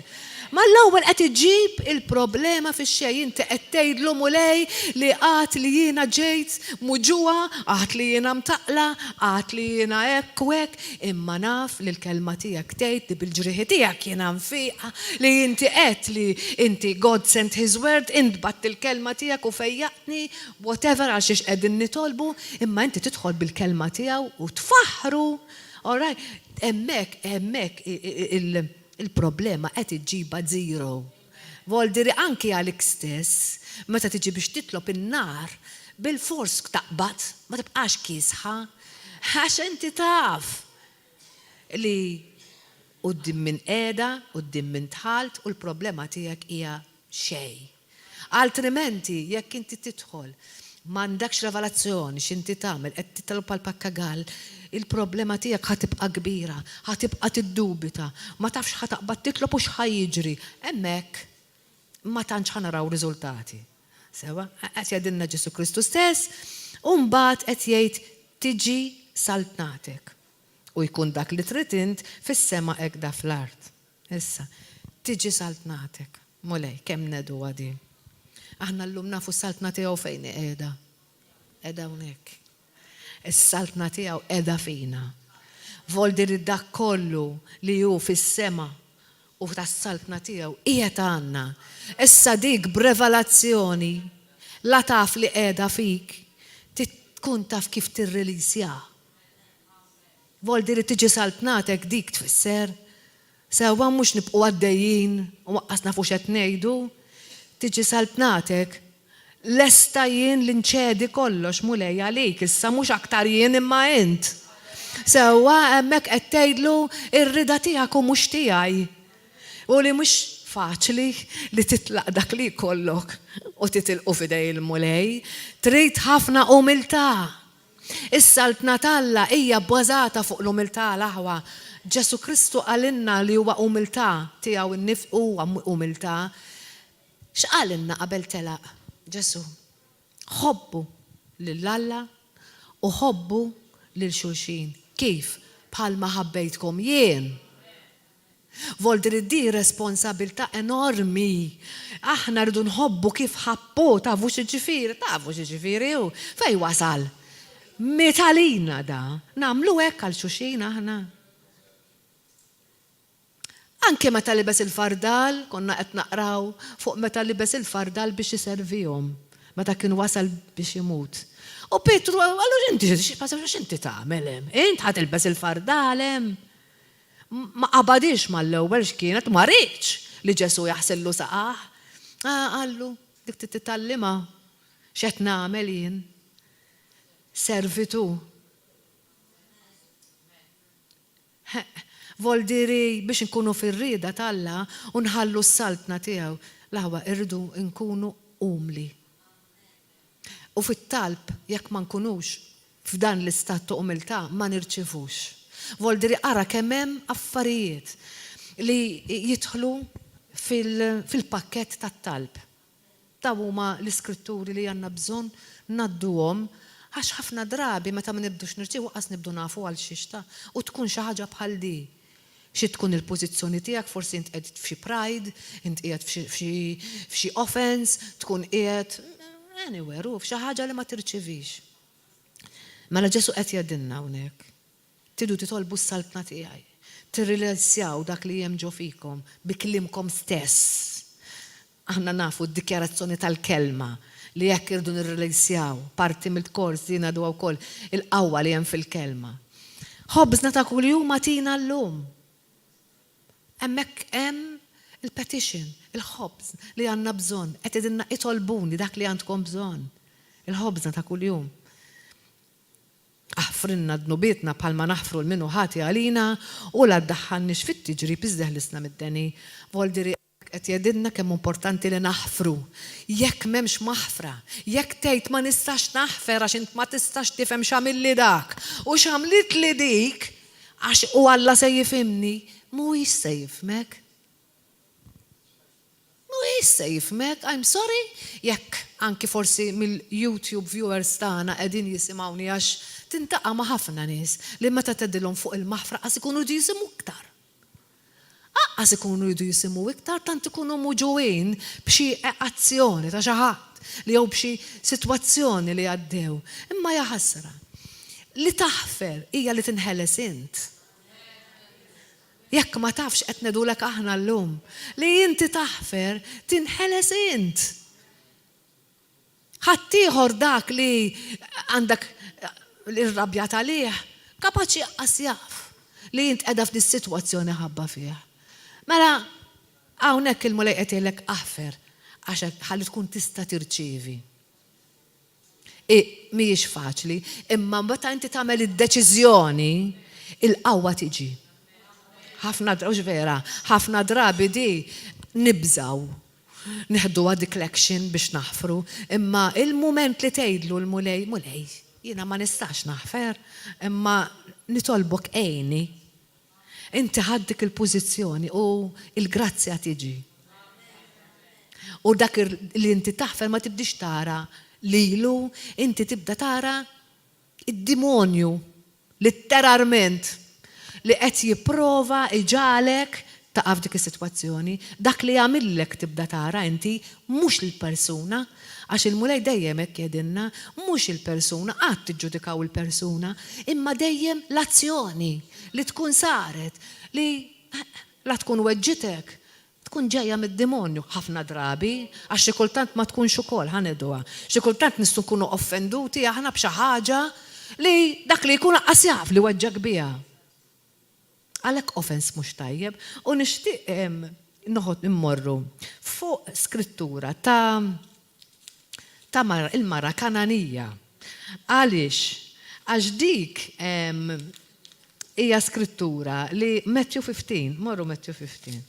Mal-ewwel qed iġib il-problema fix-xejn inti qed tgħidlu mulej li qatt li jiena ġejt muġuha, qatt li jiena mtaqla, qatt li jiena hekk u hekk, imma naf li l-kelma tiegħek tgħid li bil-ġrieħi tiegħek jiena nfieqa li inti qed li inti God sent his word, intbatt il-kelma tiegħek u fejjaqni whatever għal xiex qegħdin nitolbu, imma inti tidħol bil-kelma tiegħu u tfaħru. All right, hemmhekk il-problema qed iġġibha zero. Voldiri anki għalik stess, meta tiġi biex titlob in-nar, bil-fors taqbad, ma tibqax kisħa, għax inti taf li qudiem minn qiegħda, qudiem minn tħalt u l-problema tiegħek hija xejn. Altrimenti jekk inti tidħol m'għandekx revelazzjoni x'inti tagħmel qed titlob għal pakkagall, il-problema tiegħek ħatibqa' kbira, ħatibqa' tiddubita, ma tafx ħataqbad titlob u x'ħajjiġri. Hemmhekk ma tantx ħanaraw riżultati. Sewa, qed jgħidilna Ġesu Kristu stess, u mbagħad qed jgħid tiġi saltnatek. U jkun dak li trid int fis-sema hekk da fl-art. Issa, tiġi saltnatek. Mulej, kemm nedu għadi. Aħna llum nafu s-saltna tiegħu fejn qiegħda. Qiegħda hawnhekk. Is-saltna tiegħu qiegħda fina. Voldi dak kollu li hu fis-sema u tas-saltna tiegħu qiegħed għandna. Issa dik b'revelazzjoni la taf li qiegħda fik tkun taf kif tirrilisja. Voldi li tiġi saltnatek dik tfisser. Sewwa mhux nibqgħu għaddejjin u waqqas nafu x'qed ngħidu. Tiġi saltnatek lesta jien li nċedi kollox mulej għalik, issa mhux aktar jien imma int. Sewwa hemmhekk qed tgħidlu r-rida tiegħek u mhux tiegħi. U li mhux faċli li titlaq dak li jkollok u titilqu fidej il-mulej, trid ħafna umiltà. Is-saltna Alla hija bbażata fuq l-umiltà l-aħwa. Ġesu Kristu għalinna li huwa umiltà tiegħu n-nifs huwa umiltà. X'qalinna qabel telaq Ġesu? Ħobbu lill-Alla u ħobbu lil xulxin. Kif? Bħalma ħabbejtkom jien. Voldi di responsabilità enormi. Aħna rridu nħobbu kif ħabbu, tafu x'ġifieri hu. Fej wasal? Metalina da, namlu hekk għal xulxin aħna. Anke meta libes il-fardal, konna qed naqraw fuq meta libes il-fardal biex iservihom, meta kien wasal biex imut. U Petru għallu x'inti tagħmel hemm? Int ħadd ilbes il-fardal hemm. Ma qabadix mal-ewwel x'kienet ma rridx li Ġesu jaħsillu saqaħ. Qallu dik titallima x'qed nagħmel jien. Servitu. Voldiri biex nkunu fir-rieda Alla u nħallu s-saltna tiegħu. L-aħwa irridu nkunu umli. U fit-talb jekk ma nkunux f'dan l-istat ta' umiltà ma nirċivux. Voldiri ara kemm hemm affarijiet li jidħlu fil-pakkett tat-talb. Daw huma l-iskritturi li għandna bżonn nadduhom għax ħafna drabi meta ma nibdux nirċievu qas nibdu nafu għal xixta u tkun xi ħaġa bħal di. Xi tkun il-pożizzjoni tiegħek, forsi int qiegħed f'xi pride, int qiegħed f'xi offense, tkun qiegħed anywhere u f'xi ħaġa li ma tirċivix. Mela Ġesu qed jgħidilna hawnhekk. Tidu titolbu s-saltna tiegħi. Tirrilazzjaw dak li hemm ġo fikom bi kliemkom stess. Aħna nafu d-dikjarazzjoni tal-kelma li jekk irdu nirrilazzjaw parti mill-kors li ngħidu wkoll il-qawwa li hemm fil-kelma. Ħobbżna ta' kuljum atina llum. Hemmhekk hemm il-petition, il-ħobż li għandna bżonn, qed idilna itolbuni dak li għandkom bżonn. Il-ħobżna ta' kuljum. Aħfrinna d-nubietna bħalma naħfru l-minu ħati għalina u la ddaħħalniex fit-tiġri bizdeħlisna mid-deni. Voldiri qed jgħidilna kemm importanti li naħfru. Jekk m'hemmx maħfra, jekk tgħid ma nistax naħfer għax int ma tistax tifhem x'għamilli dak u x'għamlit li dik għax u Alla se jifhimni, mhuwiex se jifhmek. Mhuwiex se jifhmek, I'm sorry, jekk anki forsi mill-YouTube viewers tagħna qegħdin jisimgħuni għax tintaqa' ma' ħafna nies li meta tgħidilhom fuq il-maħfra qas ikunu jdu jisimgħu iktar. Qas ikunu jdu jisimgħu iktar tant ikunu muġuwin b'xi azzjoni ta' xi ħadd li jew b'xi sitwazzjoni li għaddew. Imma hija ħasra. Li taħfer hija li tinħeles int. Jekk ma tafx qed ngħidulek aħna llum li inti taħfer tinħeles int. Ħadd ieħor dak li għandek l-irrabjat għalih, kapaċi jaf li jint qiegħda f'dis sitwazzjoni ħabba fih. Mela hawnhekk il-mulej qed jgħidlek aħfer għax ħalli tkun tista' tirċievi. Mhijiex faċli, imma meta inti tagħmel id-deċiżjoni, il-qawwa tiġi. Ħafna drabi di nibżaw. Neħdu dik l-action biex naħfru, imma il-mument li tgħidlu l-mulej, jiena ma nistax naħfer, imma nitolbok għejni. Inti ħaddik il-pożizzjoni u il-grazzja tiġi. U dak li inti taħfer ma tibdix tara lilu, inti tibda tara id-dimonju, literalment, li qed jipprova iġalek taqaf dik is-sitwazzjoni, dak li jagħmillek tibda tara inti mhux il-persuna. Għax il-mulej dejjem hekk jgħidilna, mhux il-persuna, qatt tiġġudikaw il-persuna, imma dejjem l-azzjoni li tkun saret li la tkun weġġitek, tkun ġejja mid-demonju ħafna drabi, għax xi kultant ma tkunx ukoll ħanedwa. Xi kultant nistgħu nkunu offenduti aħna b'xi ħaġa li dak li jkun aqqas jaf li weġġak biha. Għalhekk offens mhux tajjeb u nixtieq noħod immorru fuq skrittura ta' il-mara Kananija. Għaliex għax dik hija skrittura li Matthew 15, morru Matthew 15.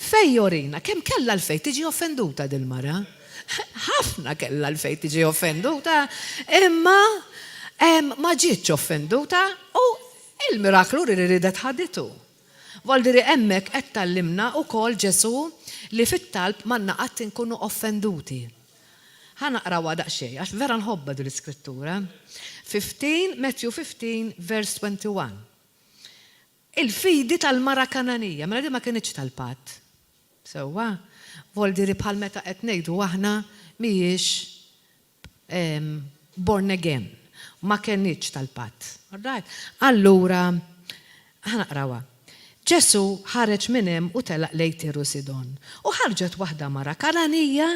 Fej jorina, kemm kellha l-fej tiġi offenduta dil-mara? Ħafna kellha l-fej tiġi offenduta, imma ma ġietx offenduta u il-miraklu li ridet ħaditu. Voldiri hemmhekk qed tallimna wkoll Ġesu li fit-talb manna qatt inkunu offenduti. Ħanaqrawa daqsxejn għax vera nħobba din l-iskrittura. Matthew 15, verse 21. Il-fidi tal-mara Kananija, mela di ma kienx tal-patt. Sewwa, voldiri bħal meta qed ngħidu aħna mhijiex born again, ma kienx tal-patt. Allura, ħanaqrawa. Ġesu ħareġ minn hemm u telaq lejn Tiru Sidon. U ħarġet waħda mara Kananija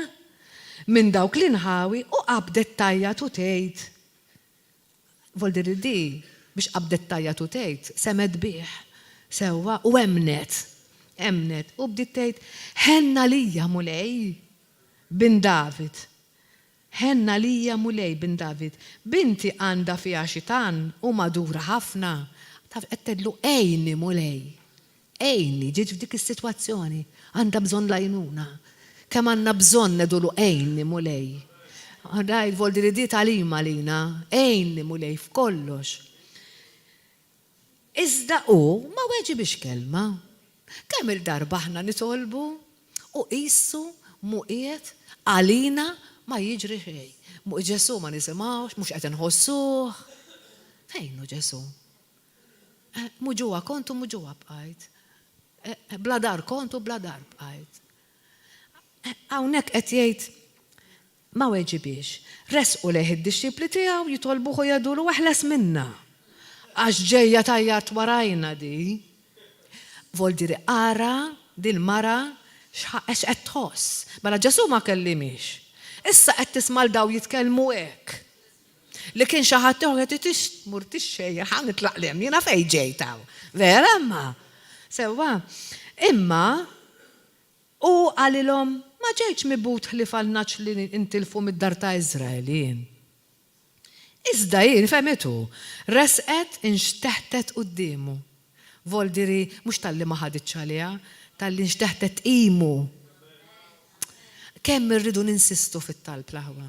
minn dawk l-inħawi u qabdet tajjat u tgħid. Voldiri di biex qabdet tajjat u tgħid semed bih. Sewwa u emnet u bdiet tgħid ħenna lija mulej bin David. Ħenna lija mulej bin David. Binti għandha fiha xitan u madura ħafna. Taf qed tgħidlu ejni mulej. Ejni, ġiet f'dik is-sitwazzjoni, għandha bżonn lajnuna. Kemm għandna bżonn nedulu ejni mulej. Għadajt voldiri di talima lina, ejni mulej f'kollox. Iżda ma weġi biex kelma. Kemm il-darba aħna nitolbu u qissu muqiet għalina ma jiġri xejn. Ġesu ma nisimgħux, mhux qed inħossuh. Fejnu Ġesu? Mu ġuwa kontu mu ġuwa bqajt. Bla dar kontu bla dar bqajt. Hawnhekk qed jgħid ma weġibiex. Resqu lejh id-dixxipli tiegħu jitolbuhu jadulu waħles minna. Għax ġejja tajjat warajna di. Voldiri ara dil-mara x'qed tħoss. Mela Ġesu ma kellimix. Issa qed tisma' daw jitkellmu hekk. Li kien xi ħadd qed tmur tixxejjer ħa nitlaq lhem jiena fejn ġejtaw. Vera imma. Sewwa. Imma u għalilhom ma ġejtx mibut ħlief għal naċ li intilfu mid-dar ta' Iżraelin. Iżda jien fehmitu, resqet inxteħtet qudiemu. Voldiri mhux tal-li ma ħaditx għaliha, tal-li nxteħtet qimu. Kemm irridu ninsistu fit-talb l-aħwa.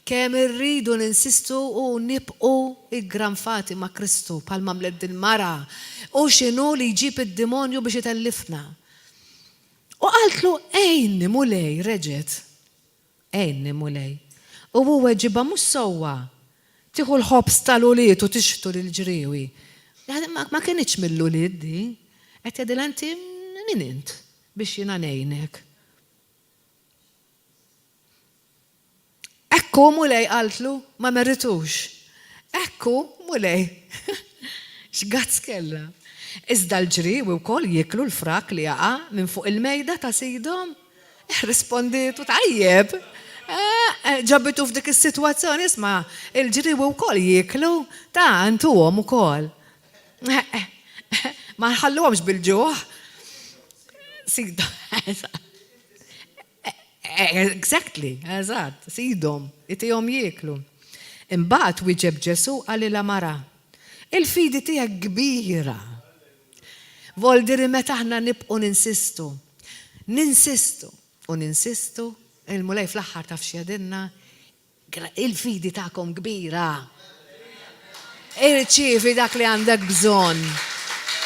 Kemm irridu ninsistu u nibqu iggranfati ma' Kristu bħalma mled il-mara u x'inhu li jġib id-demonju biex itellifna. U qaltlu ejni mulej reġet. Ejni mulej. U huwa ġibha mhux sewwa. Tieħu l-ħobs tal-ulied u tixtu lill-ġriewi. Ma kienx mill-ulied di. Qed jgħidilha inti min int biex jiena ngħinek. Ekku mulej qaltlu ma meritux. Ekku mulej. X'gazz kellha. Iżda l-ġriewi wkoll jieklu l-frak li jaqa' minn fuq il-mejda ta' sidhom. Risponditu tajjeb. Ġabbitu f'dik is-sitwazzjoni isma' il-ġriewi wkoll jieklu ta' antuhom ukoll. Ma nħalluhomx bil-ġuħ. Sidhom. Exactly, eżatt, sidhom, itihom jieklu. Imbagħad wieġeb Ġesu għalilha mara. Il-fidi tiegħek kbira. Voldiri meta aħna nibqu ninsistu u ninsistu, il-mulej fl-aħħar taf x'jadinna, il-fidi tagħkom kbira. Irċievi dak li għandek bżonn.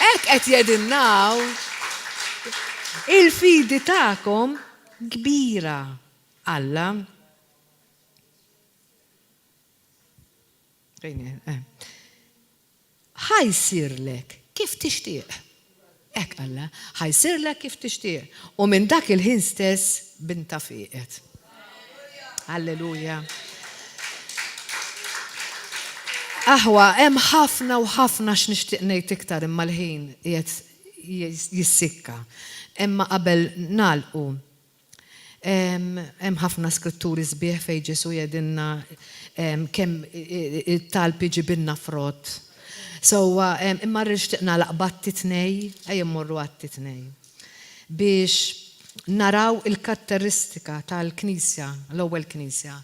Hekk qed jgħidilnaw il-fidi tagħkom kbira. Alla. Ħajsirlek kif tixtieq. Hekk Alla, ħajsirlek kif tixtieq. U minn dak il-ħin stess binta fieqet. Alleluja. Aħwa, hemm ħafna u ħafna x'nixtieq ngħid iktar imma l-ħin qiegħed jissikka. Imma qabel nagħlqu. Hemm ħafna skritturi sbieħ fejn Ġesu jedinna kemm it-talb jiġibilna frott. Sewwa imma rixtieq nagħlaq b'Atti-2, ejja mmorru Atti-2. Biex naraw il-karatteristika tal-Knisja, l-ewwel Knisja,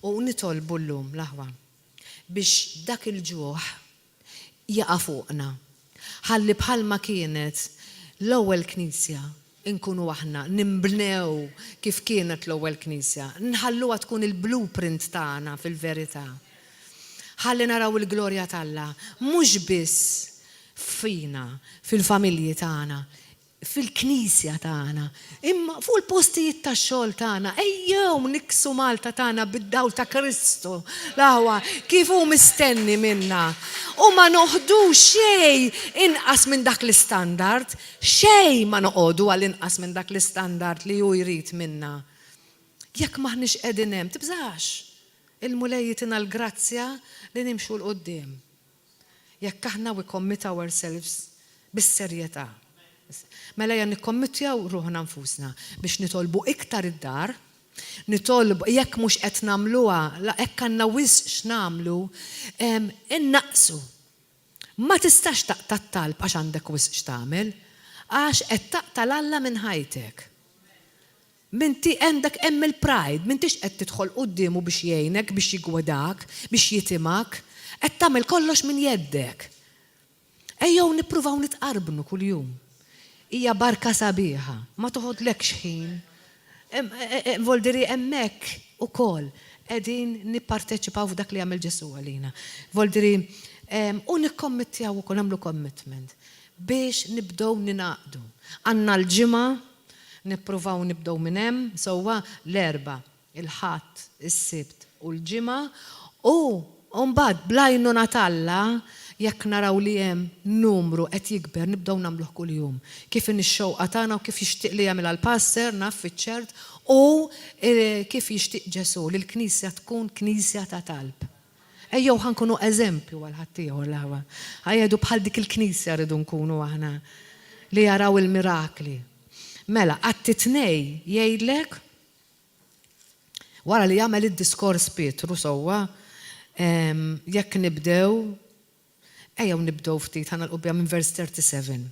u nitolbu llum l-aħwa biex dak il-ġuħ jaqa' fuqna. Ħalli bħalma kienet l-ewwel Knisja inkunu aħna nimbnew kif kienet l-ewwel Knisja. Nħalluha tkun il-blueprint tagħna fil-verità. Ħalli naraw il-glorja tagħha mhux biss fina, fil-familji tagħna, fil-Knisja tagħna, imma fuq il-postijiet tax-xogħol tagħna, ejjew niksu Malta tagħna bid-dawl ta' Kristu. L-aħwa kif hu mistenni minna. U ma noħdux xejn inqas minn dak l-istandard, xejn ma noqogħdu għal inqas minn dak l-istandard li hu jrid minna. Jekk maħniex qegħdin hemm, tibżax. Il-mulej jitina l-grazzja li nimxu l-qoddim. Jekk aħna we commit ourselves bis-serjetà. Mela jan nikkommittjaw ruħna nfusna biex nitolbu iktar id-dar, nitolbu jekk mhux qed nagħmluha, hekk għandna wisq x'nagħmlu, innaqsu. Ma tistax taqta' talb għax għandek wisq x'tagħmel, għax qed taqta' l-Alla minn ħajtek. Minti għandek hemm il-pride, m'intix qed tidħol qudiemu biex jgħinek, biex jigwadak, biex jitimak, qed tagħmel kollox minn jeddek. Ejjew nippruvaw nitqarbnu kuljum. Hija barka sabiħa, ma toħodlekx ħin. Voldiri hemmhekk ukoll qegħdin nipparteċipaw f'dak li jagħmel Ġesu għalina. Voldiri u nikkommittjaw ukoll nagħmlu commitment biex nibdew ninaqdu. Għandna l-ġimgħa nippruvaw nibdew minn hemm, sewwa l-erba', il-ħadd, is-sibt u l-ġimgħa u mbagħad blajnu Natalla jekk naraw li hemm numru qed jikber nibdew nagħmluh kuljum. Kif in-xewqa tagħna u kif jixtieq li jagħmilha l-passer naf fiċ-ċert u kif jixtieq Ġesu li l-Knisja tkun Knisja ta' talb. Ejjew ħankunu eżempju għal ħaddieħor l-aħwa. Ħajjedu bħal dik il-Knisja rridu nkunu aħna li jaraw il-mirakli. Mela, Atti-2 jgħidlek wara li jagħmel id-diskors Pietru sewwa jekk nibdew ejjew nibdew ftit ħanalqu biha minn vers 37.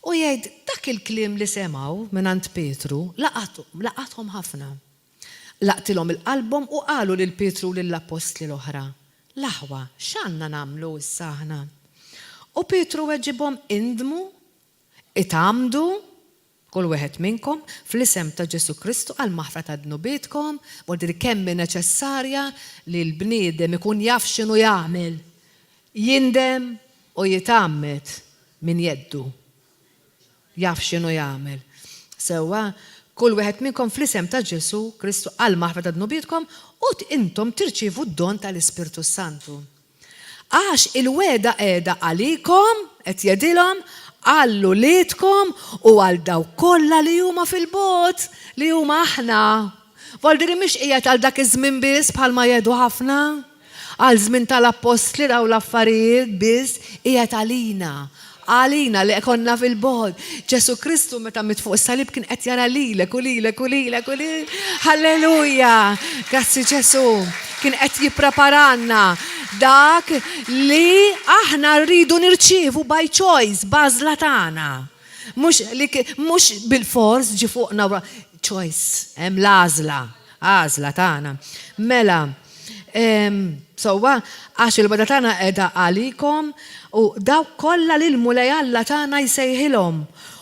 U jgħid dak il-kliem li semgħu mingħand Pietru laqathom ħafna. Laqtilhom il-qalbhom u qalu lil Pietru u lill-apostli l-oħra. L-aħwa x'għandna nagħmlu issa aħna? U Pietru weġibhom indmu, itamdu kull wieħed minnkom fl-isem ta' Ġesu Kristu għal maħfra ta' dnubietkom, bodri kemm neċessarja li l-bniedem ikun jaf x'inhu jagħmel. Jindem u jitammet min jeddu. Jaf x'inhu jagħmel. Sewwa kull wieħed minnkom fl-isem ta' Ġesu Kristu għal maħfra ta' dnubietkom u intom tirċievu d-don tal-Ispirtu Santu. Għax il-weda qiegħda għalikom qed jgħidilhom għallu liedkom u għal daw kollha li huma fil-bot li huma aħna. Voldiri mhix qiegħed għal dak iż-żmien biss bħalma jgħidu ħafna. Għal żmien tal-apostli daw l-affarijiet biss qiegħed għalina li konna fil-bod. Ġesu Kristu meta mit fuq is-salib kien qed jara lilek u lilek u lilek u lilek. Halleluja! Grazzi Ġesu. Kien qed jippreparanna dak li aħna rridu nirċievu by choice, bażla tagħna. Mhux bil-fors ġi fuqna choice, hemm għażla tagħna. Mela, sewwa għax il-bada tagħna qiegħda għalikom u dawk kollha li l-mulej Alla tagħna jsejħilhom.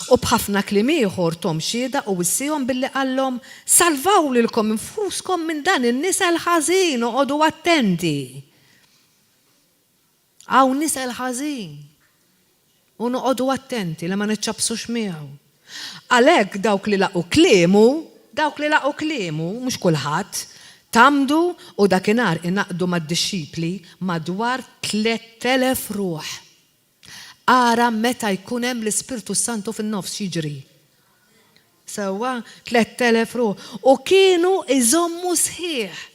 U b'ħafna kliem ieħor tom xhieda u wissihom billi qallhom salvaw lilkom infuskom minn dan in-nisa l-ħażin oqgħodu attenti. Hawn nisa l-ħażin. U noqogħdu attenti li ma niċċabsux miegħu. Għalhekk dawk li laqgħu kliemu, mhux kulħadd, tamdu u dakinhar inaqdu mad-dixxipli madwar 3000 ruħ. Ara meta jkun hemm l-Ispirtu Santu fin-nofs jiġri. Sewwa 3000 ruħ u kienu iżommu sħiħ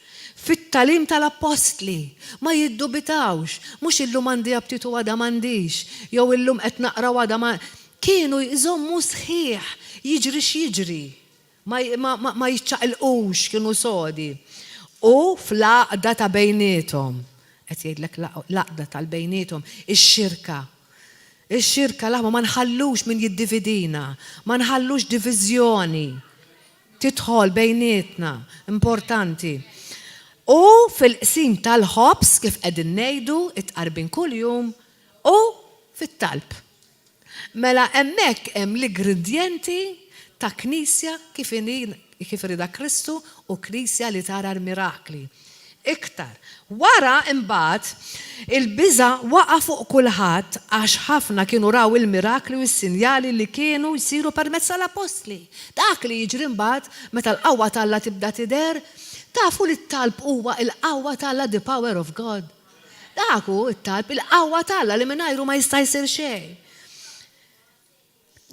fit-talim tal-apostli, ma jiddubitawx, mhux illum għandi aptitu għada m'għandix, jew illum qed naqra għada ma kienu jżommu sħiħ, jiġri x'jiġri, ma jiċċaqilqux, kienu sodi. U fl-għaqda ta' bejnietom, qed jgħidlek l-għaqda tal-bejnietom, ix-xirka. Ix-xirka ma nħallux min jiddividina, ma nħallux diviżjoni. Tidħol bejnietna, importanti. U fil-qsim tal-ħobs kif qegħdin ngħidu itqarbin kuljum u fit-talb. Mela hemmhekk hemm l-ingredjenti ta' knisja kif irida Kristu u knisja li tara l-mirakli. Iktar. Wara imbagħad il-biża waqa' fuq kulħadd għax ħafna kienu raw il-mirakli u s-sinjali li kienu jsiru permezz tal-apostli. Dak li jiġri mbagħad meta l-qawwa talla tibda tidher, tafu li t-talb huwa l-qawwa talla the power of God. Dak hu t-talb il-qawwa talla li mingħajru ma jista' jsir xejn.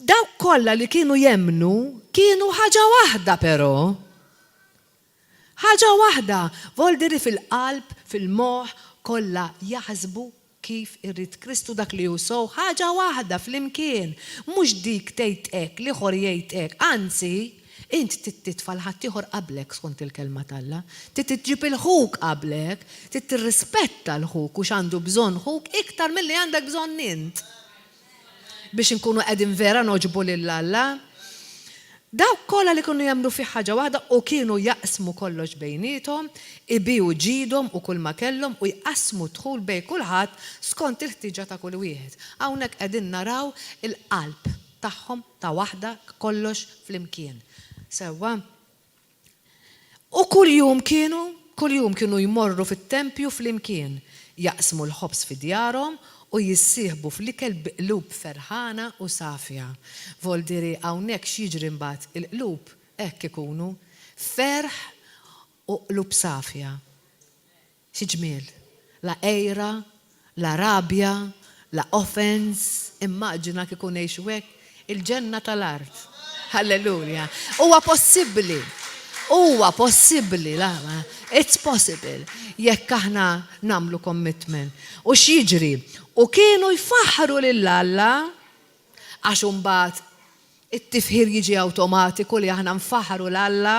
Dawk kollha li kienu jemmnu kienu ħaġa waħda però. ħaġa waħda, voldiri fil-qalb, fil-moħ, kollha jaħsbu kif irrid Kristu dak li jusow, ħaġa waħda fl-imkien, mhux dik tgħid hekk, liħor jgħid hekk, anzi, int titfal ħadd ieħor qablek skont il-kelma talla, titġib il-ħuk qablek, tirrispetta l-ħuk u x'għandu bżonn ħuk iktar milli għandek bżonn int. Biex inkunu qegħdin vera noġbu lil Alla. Dawk kollha li kienu jagħmlu fi ħaġa waħda u kienu jaqsmu kollox bejnietom, ibiju ġidhom u kull ma kellhom u jqasmu dħul bejn kulħadd skont il-ħtiġa ta' kull wieħed. Hawnhekk qegħdin naraw il-qalb tagħhom ta' waħda kollox flimkien. Sewwa. U kuljum kienu jmorru fit-tempju flimkien, jaqsmu l-ħobs fi djarhom u jissieħbu fl-ikel biqlub ferħana u safja. Voldiri hawnhekk x'jiġri mbagħad il-qlub hekk ikunu ferħ u qlub safja. Xi ġmiel. La ejra, la rabja, la offense, immaġina kif ikun ngħixu hekk il-ġenna tal-art. Halleluja. Huwa possibbli. Huwa possibbli, it's possible, jekk aħna nagħmlu commitment. U x'jiġri? U kienu jfaħħru lil Alla għax imbagħad it-tifħir jiġi awtomatiku li aħna nfaħħru l-Alla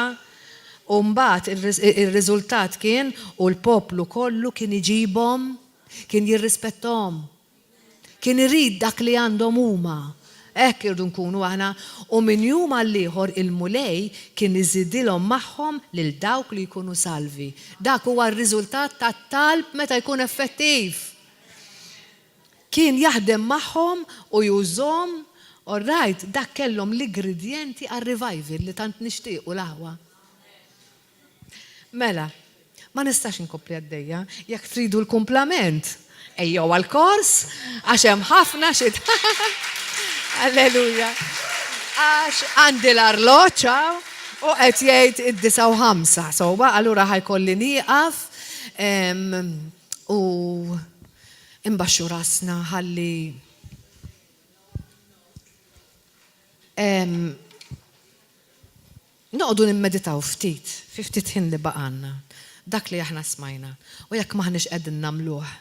u mbagħad ir-riżultat kien u l-poplu kollu kien iġibhom, kien jirrispettom, kien irid dak li għandhom huma. Hekk irdu nkunu aħna u minn jum għal ieħor il-mulej kien iżidilhom magħhom lil dawk li jkunu salvi. Dak huwa r-riżultat tat-talb meta jkun effettiv. Kien jaħdem magħhom u jużhom, alright, dak kellhom l-ingredjenti għar-revival li tant nixtiequ l-aħwa. Mela, ma nistax inkompli għaddejja, jekk tridu l-kumplament. Ejjew għal-kors, għax hemm ħafna xi Alleluja. Għax għandi l-arloċa u qed jgħid id-9:05. Soba, allura ħajkolli nieqaf u imbaxxu rasna ħalli noqogħdu nimmeditaw ftit ħin li baqanna. Dak li aħna smajna. U jekk maħniex qegħdin nagħmluh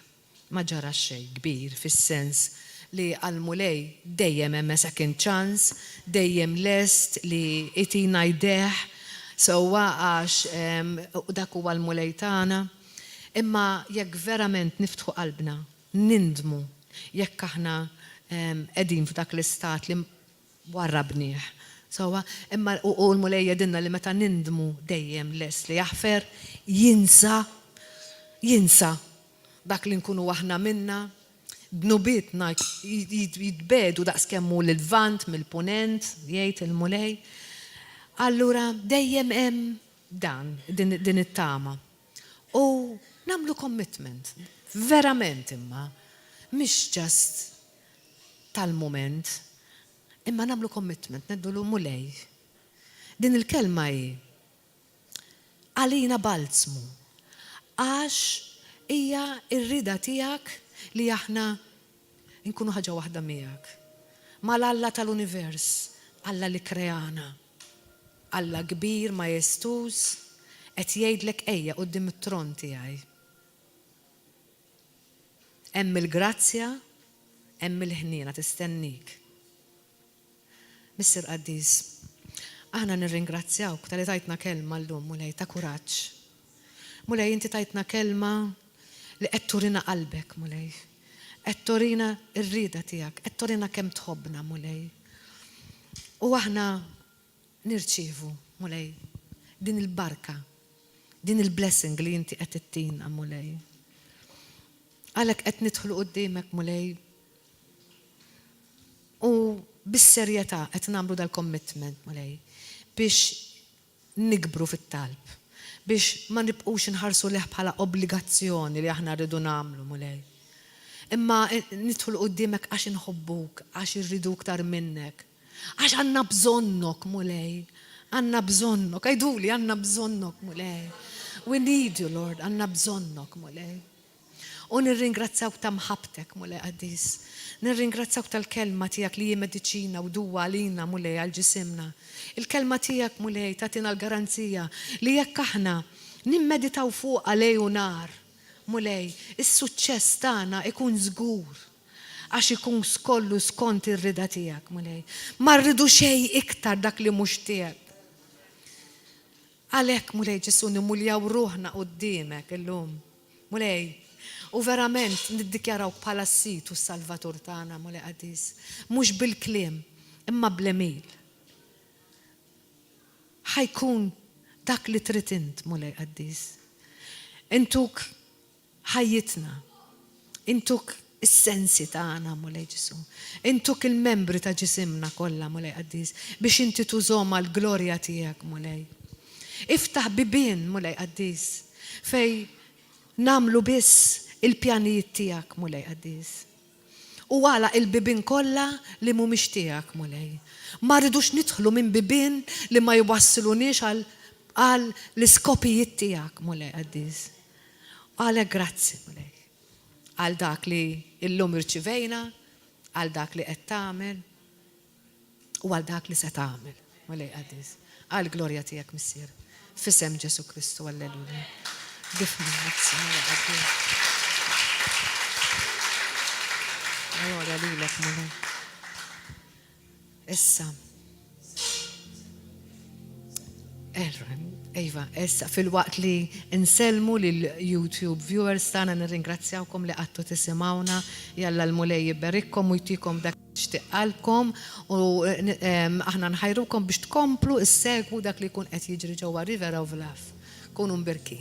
ma ġara xejn kbir fis-sens li għal-mulej dejjem hemm second chance, dejjem lest li itina jdeħ, sewwa għax dak huwa l-mulej tagħna. Imma jekk verament niftħu qalbna, nindmu, jekk aħna qegħdin f'dak l-istat li warrabnieh. Sewwa, imma u l-mulej jedinna li meta nindmu dejjem lest li jaħfer, jinsa dak li nkunu aħna minna, bnubietna jitbedu daqs kemmu l-vant mill-punent, jgħid il-mulej. Allura dejjem hemm din it-tama. U nagħmlu commitment, verament imma, mhix just tal-mument, imma nagħmlu commitment, neddu l-mulej. Din il-kelma hi għalina balzmu, għax hija r-rida tiegħek li aħna nkunu ħaġa waħda miegħek. Mal-Alla tal-univers, Alla li kreana, Alla kbir ma jestus, qed jgħidlek ejja quddiem it-tron tiegħi. Hemm il-grazzja, hemm il-ħniena tistennik. Mr. Qaddis, aħna nirringrazzjawk tal-li tajtna kelma l-lum, mulej, ta' kuraġġ. Mulej, inti tajtna kelma li qed turina qalbek, mulej. Qed turina r-rieda tiegħek, qed turina kemm tħobbna, mulej. U aħna nirċievu, mulej, din il-barka, din il-blessing li inti qed tittina, mulej. Għalhekk qed nidħlu quddiemek, mulej. U bis-serjetà qed nagħmlu dal-commitment, mulej, biex nikbru fit-talb, biex ma nibqux inħarsu leħ bħala obbligazzjoni li aħna rridu nagħmlu, mulej. Imma nidħlu quddiemek għax inħobbuk, għax irridu aktar minnek, għax għandna bżonnok, mulej. Għandna bżonnok, għajduli għandna bżonnok, mulej. We need you, Lord, għandna bżonnok, mulej. U nirringrazzawk ta' mħabtek, mulej Qaddis. Nirringrazzawk tal-kelma tiegħek li hi mediċina u duwa għalina, mulej, għal-ġisimna. Il-kelma tiegħek, mulej, tagħtina l-garanzija li jekk aħna nimmeditaw fuq għalej u nar, mulej, is-suċċess tagħna ikun żgur. Għax ikun skollu skont ir-rida tiegħek, mulej. Ma rridu xejn iktar dak li mhux tiegħek. Għalhekk, mulej, Ġesu, nimuljaw ruħna quddiemek illum, mulej. U verament niddikjarawk bħala s-sit u s-salvatur tagħna, mulej Qaddis. Mhux bil-kliem, imma bl-emil. Ħajkun dak li trid int, mulej Qaddis. Intuk ħajjitna. Intuk is-sensi tagħna, mulej Ġesu. Intuk il-membri ta' ġisimna kollha, mulej Qaddis, biex inti tużhom għall-glorja tiegħek, mulej. Iftaħ bibien, mulej Qaddis, fej namlu biss il-pjanijiet tiegħek, mulej Qaddis. U għala il-bibin kollha li mhumiex tiegħek, mulej. Ma rridux nidħlu minn bibin li ma jwassilunix għal l-iskopijiet tiegħek, mulej Qaddis. Għalhekk grazzi, mulej. Għal dak li illum irċivejna, għal dak li qed tagħmel u għal dak li se tagħmel, mulej Qaddis. Għal glorja tiegħek, Missier. Fisem Ġesu Kristu, alleluja. Gifni, grazzi, mulej Qaddis. Allora lilek, mulej. Issa. Ejva, issa fil-waqt li inselmu lil-YouTube viewers tagħna nirringrazzjawkom li qattu tisimgħuna, jalla l-mulej jibberikkom u jtikom dak xtiqqalkom u aħna nħajrukom biex tkomplu issegwu dak li jkun qed jiġri ġewwa River of Love. Kunu mbirkin.